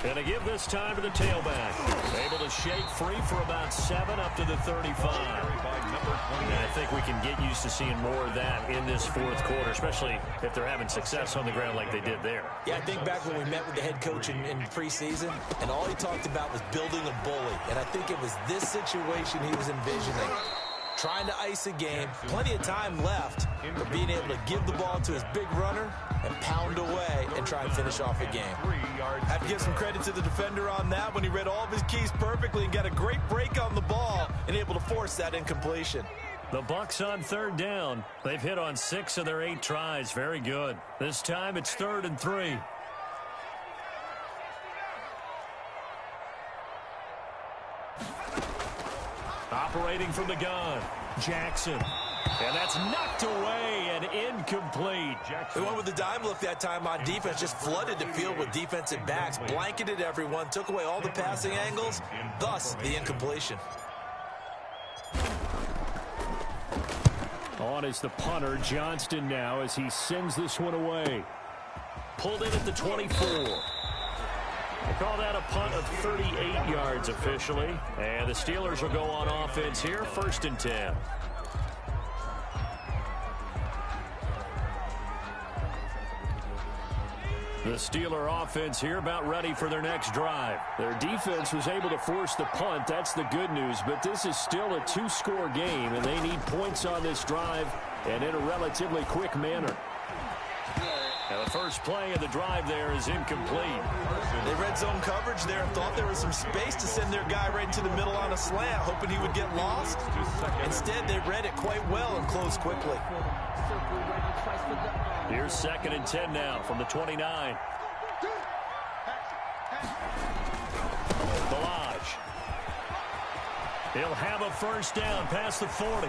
S2: And to give this time to the tailback. Able to shake free for about 7 up to the 35. And I think we can get used to seeing more of that in this fourth quarter, especially if they're having success on the ground like they did there.
S3: Yeah, I think back when we met with the head coach in preseason, and all he talked about was building a bully. And I think it was this situation he was envisioning. Trying to ice a game, plenty of time left, but being able to give the ball to his big runner and pound away and try and finish off a game. Have to give some credit to the defender on that when he read all of his keys perfectly and got a great break on the ball and able to force that incompletion.
S2: The Bucs on third down. They've hit on 6 of their 8 tries. Very good. This time it's 3rd and 3. Operating from the gun, Jackson. And that's knocked away and incomplete.
S3: They went with the dime look that time on defense, just flooded the field with defensive backs, blanketed everyone, took away all the passing angles, thus the incompletion.
S2: On is the punter, Johnston now, as he sends this one away. Pulled in at the 24. They call that a punt of 38 yards officially. And the Steelers will go on offense here, 1st and 10. The Steeler offense here about ready for their next drive. Their defense was able to force the punt. That's the good news. But this is still a 2-score game, and they need points on this drive and in a relatively quick manner. Now the first play of the drive there is incomplete.
S3: They red zone coverage there and thought there was some space to send their guy right into the middle on a slant, hoping he would get lost. Instead, they read it quite well and closed quickly.
S2: Here's 2nd and 10 now from the 29. Balaj. He'll have a first down past the 40.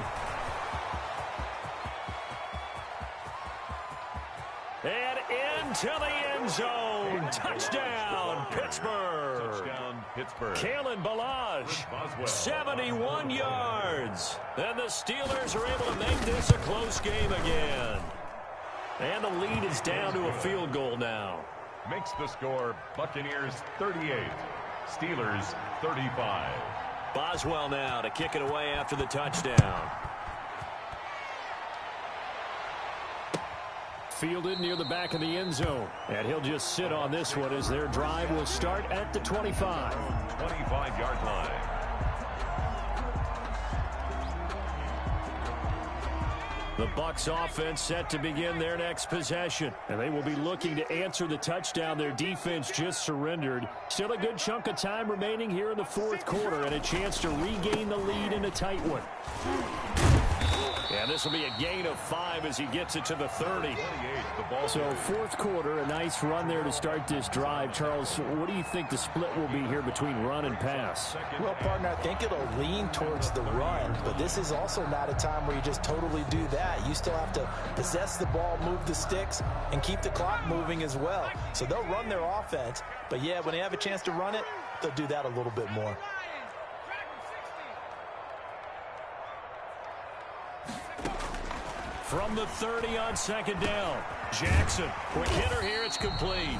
S2: And into the end zone. Touchdown, Pittsburgh.
S1: Touchdown, Pittsburgh.
S2: Kalen Balaj, 71 yards. And the Steelers are able to make this a close game again. And the lead is down to a field goal now.
S1: Makes the score Buccaneers 38, Steelers 35.
S2: Boswell now to kick it away after the touchdown. Fielded near the back of the end zone. And he'll just sit on this one as their drive will start at the 25.
S1: 25-yard line.
S2: The Bucs offense set to begin their next possession. And they will be looking to answer the touchdown their defense just surrendered. Still a good chunk of time remaining here in the fourth quarter and a chance to regain the lead in a tight one. And this will be a gain of 5 as he gets it to the 30. So fourth quarter, a nice run there to start this drive. Charles, what do you think the split will be here between run and pass?
S3: Well, partner, I think it'll lean towards the run, but this is also not a time where you just totally do that. You still have to possess the ball, move the sticks, and keep the clock moving as well. So they'll run their offense, but yeah, when they have a chance to run it, they'll do that a little bit more.
S2: From the 30 on 2nd down. Jackson, quick hitter here, it's complete.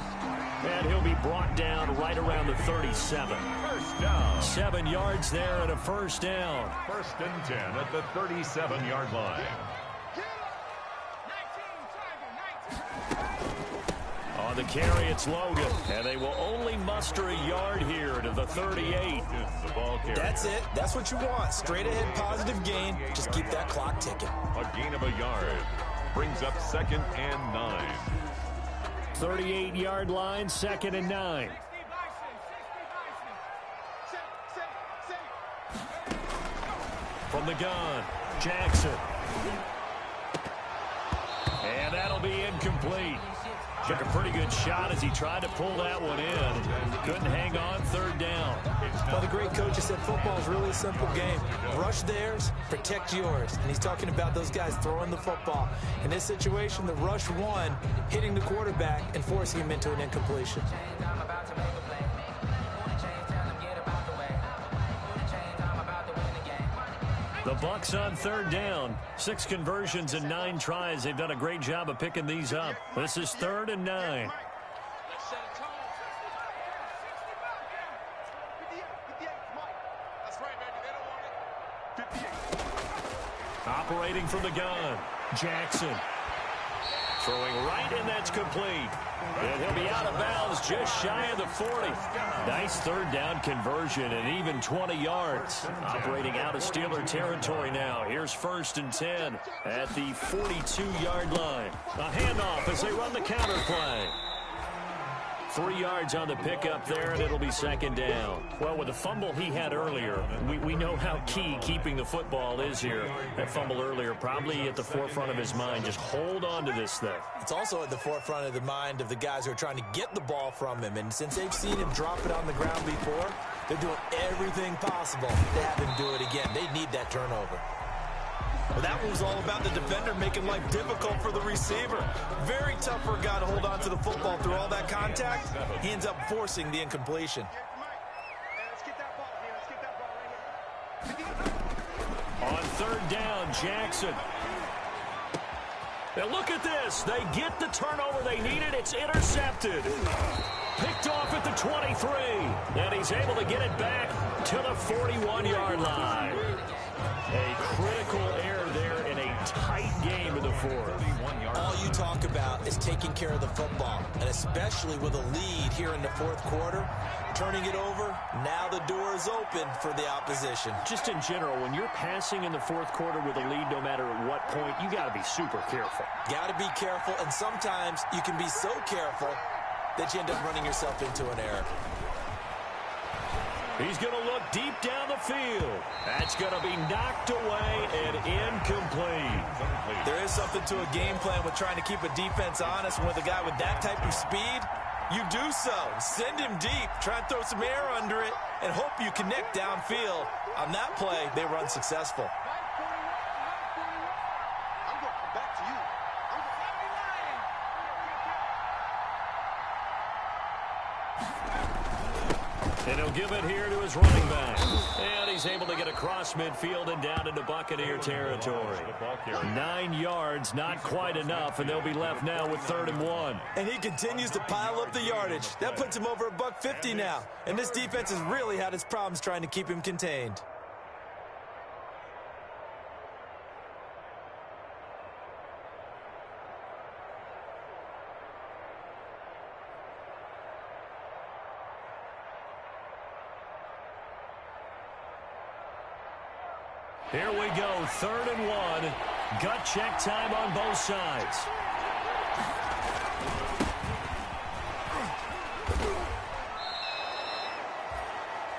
S2: And he'll be brought down right around the 37.
S1: First down.
S2: 7 yards there and a first down.
S1: 1st and 10 at the 37-yard line.
S2: On the carry, it's Logan. And they will only muster a yard here to the 38.
S1: The ball carrier.
S3: That's it. That's what you want. Straight ahead positive gain. Just keep that clock ticking.
S1: A gain of a yard. Brings up 2nd and 9.
S2: 38-yard line, 2nd and 9. From the gun, Jackson. And that'll be incomplete. Took a pretty good shot as he tried to pull that one in. Couldn't hang on, 3rd down.
S3: Well, the great coach has said football is really a simple game. Rush theirs, protect yours. And he's talking about those guys throwing the football. In this situation, the rush one, hitting the quarterback and forcing him into an incompletion.
S2: The Bucs on 3rd down. 6 conversions and 9 tries. They've done a great job of picking these up. This is 3rd and 9. Operating from the gun, Jackson. Throwing right, and that's complete. And he'll be out of bounds just shy of the 40. Nice third down conversion and even 20 yards. Operating out of Steeler territory now. Here's 1st and 10 at the 42-yard line. A handoff as they run the counter play. 3 yards on the pickup there, and it'll be 2nd down. Well, with the fumble he had earlier, we know how key keeping the football is here. That fumble earlier probably at the forefront of his mind. Just hold on to this thing.
S3: It's also at the forefront of the mind of the guys who are trying to get the ball from him. And since they've seen him drop it on the ground before, they're doing everything possible to have him do it again. They need that turnover. Well, that was all about the defender making life difficult for the receiver. Very tough for a guy to hold on to the football through all that contact. He ends up forcing the incompletion.
S2: On 3rd down, Jackson. Now look at this. They get the turnover they needed. It's intercepted. Picked off at the 23. And he's able to get it back to the 41-yard line. A critical error there in a tight game in the 4th.
S3: All you talk about is taking care of the football, and especially with a lead here in the 4th quarter, turning it over, now the door is open for the opposition.
S2: Just in general, when you're passing in the 4th quarter with a lead, no matter at what point, you got to be super careful.
S3: Got to be careful, and sometimes you can be so careful that you end up running yourself into an error.
S2: He's going to look deep down the field. That's going to be knocked away and incomplete.
S3: There is something to a game plan with trying to keep a defense honest. With a guy with that type of speed, you do so. Send him deep. Try and throw some air under it and hope you connect downfield. On that play, they were unsuccessful.
S2: And he'll give it here to his running back. And he's able to get across midfield and down into Buccaneer territory. 9 yards, not quite enough, and they'll be left now with 3rd and 1.
S3: And he continues to pile up the yardage. That puts him over $150 now. And this defense has really had its problems trying to keep him contained.
S2: Here we go, 3rd and 1. Gut check time on both sides.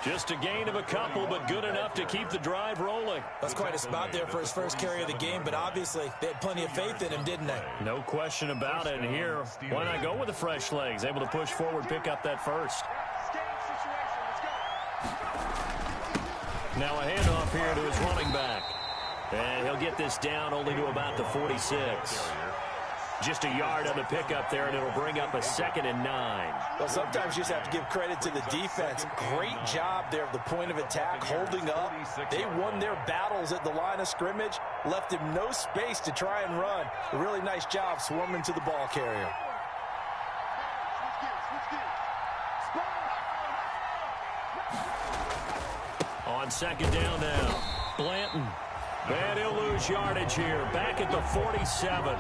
S2: Just a gain of a couple, but good enough to keep the drive rolling.
S3: That's quite a spot there for his first carry of the game, but obviously they had plenty of faith in him, didn't they?
S2: No question about it. And here, why not go with the fresh legs? Able to push forward, pick up that first. Now a handoff here to his running back. And he'll get this down only to about the 46. Just a yard on the pickup there, and it'll bring up a 2nd and 9.
S3: Well, sometimes you just have to give credit to the defense. Great job there at the point of attack, holding up. They won their battles at the line of scrimmage, left him no space to try and run. A really nice job swarming to the ball carrier.
S2: On 2nd down now, Blanton. And he'll lose yardage here, back at the 47.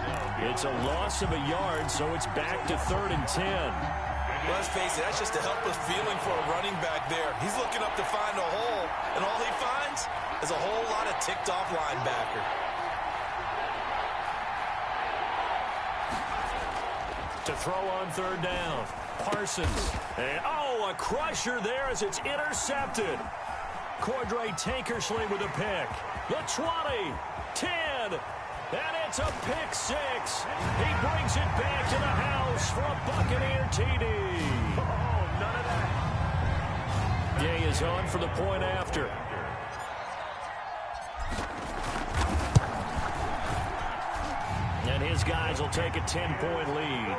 S2: It's a loss of a yard, so it's back to 3rd and 10.
S3: Well, let's face it, that's just a helpless feeling for a running back there. He's looking up to find a hole, and all he finds is a whole lot of ticked-off linebacker.
S2: To throw on 3rd down, Parsons. And, oh, a crusher there as it's intercepted. Cordray Tankersley with a pick. The 20, 10, and it's a pick 6. He brings it back to the house for a Buccaneer TD.
S1: Oh, none of that.
S2: Gay is on for the point after. And his guys will take a 10-point lead.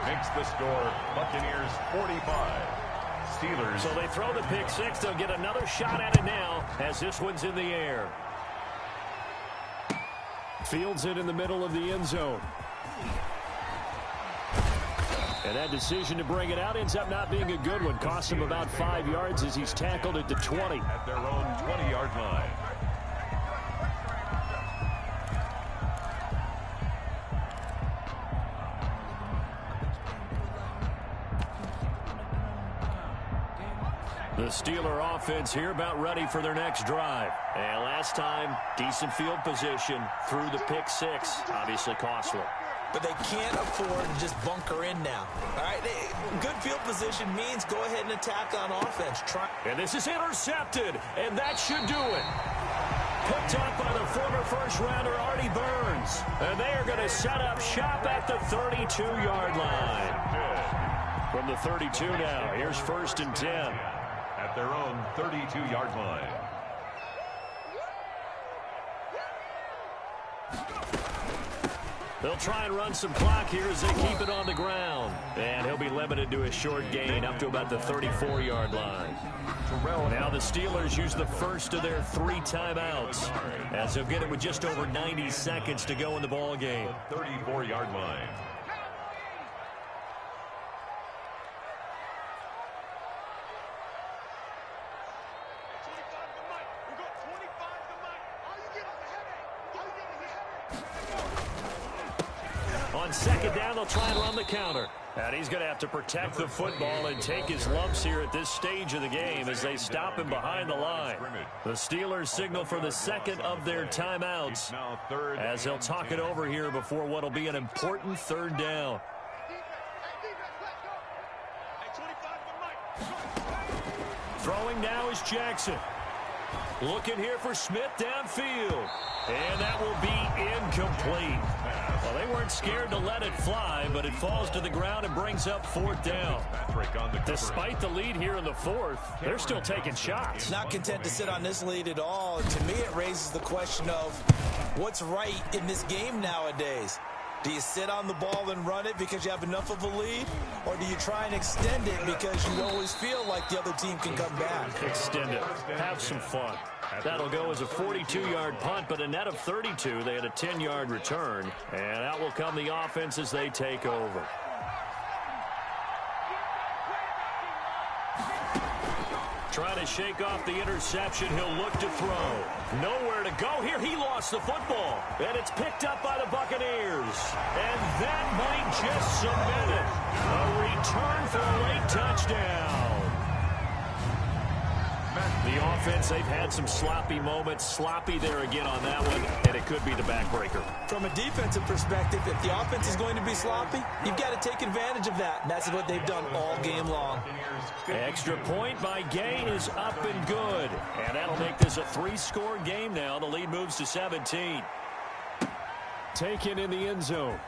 S1: Makes the score Buccaneers 45. Steelers.
S2: So they throw the pick 6. They'll get another shot at it now as this one's in the air. Fields it in the middle of the end zone. And that decision to bring it out ends up not being a good one. Costs him about 5 yards as he's tackled at the 20.
S1: At their own 20-yard line.
S2: The Steeler offense here about ready for their next drive. And last time, decent field position through the pick six. Obviously costly.
S3: But they can't afford to just bunker in now. All right, good field position means go ahead and attack on offense.
S2: And this is intercepted, and that should do it. Picked up by the former first-rounder Artie Burns. And they are going to set up shop at the 32-yard line. From the 32 now, here's 1st and 10.
S1: At their own 32-yard line.
S2: They'll try and run some clock here as they keep it on the ground. And he'll be limited to a short gain up to about the 34-yard line. Now the Steelers use the first of their 3 timeouts as they'll get it with just over 90 seconds to go in the ball game.
S1: 34-yard line.
S2: On 2nd down, they'll try and run the counter. And he's going to have to protect the football and take his lumps here at this stage of the game as they stop him behind the line. The Steelers signal for the 2nd of their timeouts as they'll talk it over here before what will be an important 3rd down. Throwing now is Jackson. Looking here for Smith downfield. And that will be incomplete. Well, they weren't scared to let it fly, but it falls to the ground and brings up 4th down. Despite the lead here in the 4th, they're still taking shots.
S3: Not content to sit on this lead at all. And to me, it raises the question of what's right in this game nowadays. Do you sit on the ball and run it because you have enough of a lead? Or do you try and extend it because you always feel like the other team can come back?
S2: Extend it. Have some fun. That'll go as a 42-yard punt, but a net of 32. They had a 10-yard return. And out will come the offense as they take over. Trying to shake off the interception. He'll look to throw. Nowhere to go here. He lost the football. And it's picked up by the Buccaneers. And that might just cement it. A return for a late touchdown. The offense, they've had some sloppy moments. Sloppy there again on that one. And it could be the backbreaker.
S3: From a defensive perspective, if the offense is going to be sloppy, you've got to take advantage of that. And that's what they've done all game long.
S2: Extra point by Gay is up and good. And that'll make this a 3-score game now. The lead moves to 17. Taken in the end zone.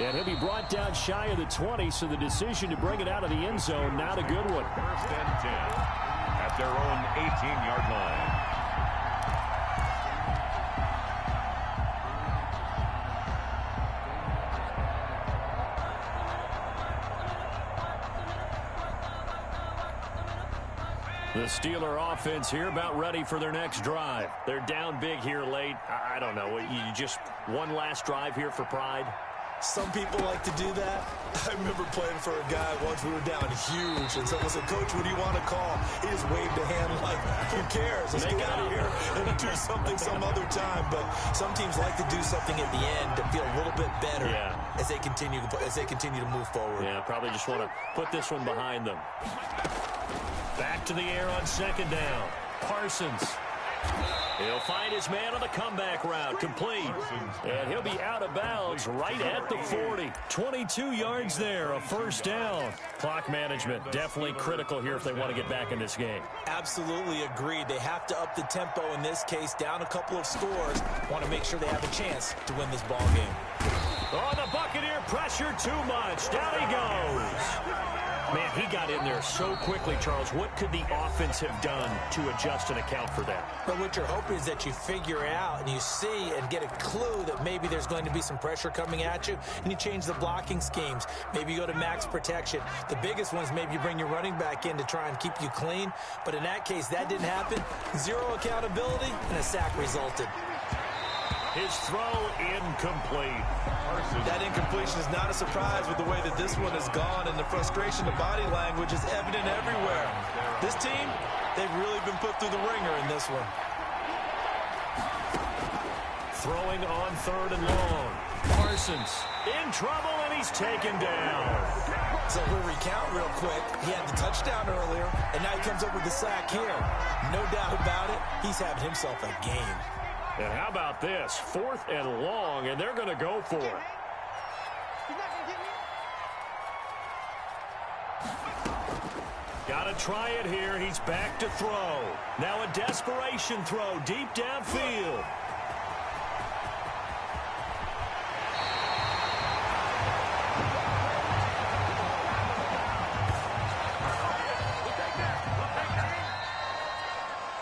S2: And he'll be brought down shy of the 20, so the decision to bring it out of the end zone, not a good one.
S1: 1st and 10 at their own 18-yard line.
S2: The Steeler offense here about ready for their next drive. They're down big here late. I don't know. You just one last drive here for pride?
S3: Some people like to do that. I remember playing for a guy once. We were down huge, and someone said, "Coach, what do you want to call?" He just waved a hand like, "Who cares? Let's get out of here and do something some other time." But some teams like to do something at the end to feel a little bit better as they continue to move forward.
S2: Yeah, probably just want to put this one behind them. Back to the air on 2nd down. Parsons. He'll find his man on the comeback route, complete. And he'll be out of bounds right at the 40. 22 yards there, a 1st down. Clock management, definitely critical here if they want to get back in this game.
S3: Absolutely agreed. They have to up the tempo in this case, down a couple of scores. Want to make sure they have a chance to win this ball game.
S2: Oh, the Buccaneer pressure too much. Down he goes. Man, he got in there so quickly, Charles. What could the offense have done to adjust and account for that?
S3: But what you're hoping is that you figure out and you see and get a clue that maybe there's going to be some pressure coming at you, and you change the blocking schemes. Maybe you go to max protection. The biggest one is maybe you bring your running back in to try and keep you clean. But in that case, that didn't happen. 0 accountability, and a sack resulted.
S2: His throw incomplete.
S3: That incompletion is not a surprise with the way that this one has gone, and the frustration, the body language is evident everywhere. This team, they've really been put through the ringer in this one.
S2: Throwing on 3rd and long. Parsons in trouble, and he's taken down.
S3: So we'll recount real quick. He had the touchdown earlier, and now he comes up with the sack here. No doubt about it, he's having himself a game.
S2: And how about this? 4th and long, and they're going to go for it. Got to try it here. He's back to throw. Now a desperation throw deep downfield.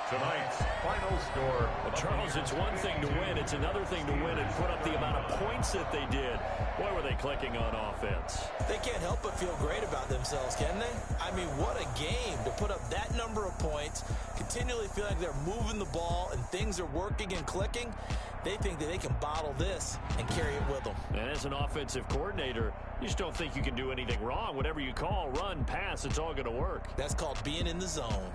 S1: Tonight's final score.
S2: Well, Charles, it's one thing to win. It's another thing to win and put up the amount of points that they did. Boy, were they clicking on offense.
S3: They can't help but feel great about themselves, can they? I mean, what a game to put up that number of points, continually feel like they're moving the ball and things are working and clicking. They think that they can bottle this and carry it with them.
S2: And as an offensive coordinator, you just don't think you can do anything wrong. Whatever you call, run, pass, it's all going to work.
S3: That's called being in the zone.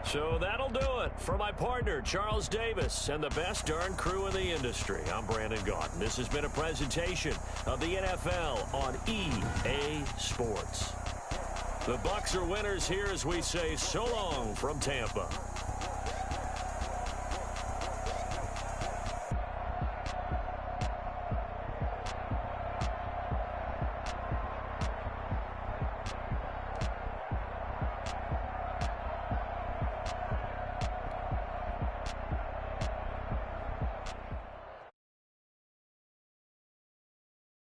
S2: So that'll do it for my partner, Charles Davis, and the best darn crew in the industry. I'm Brandon Gaudin. This has been a presentation of the NFL on EA Sports. The Bucs are winners here as we say so long from Tampa.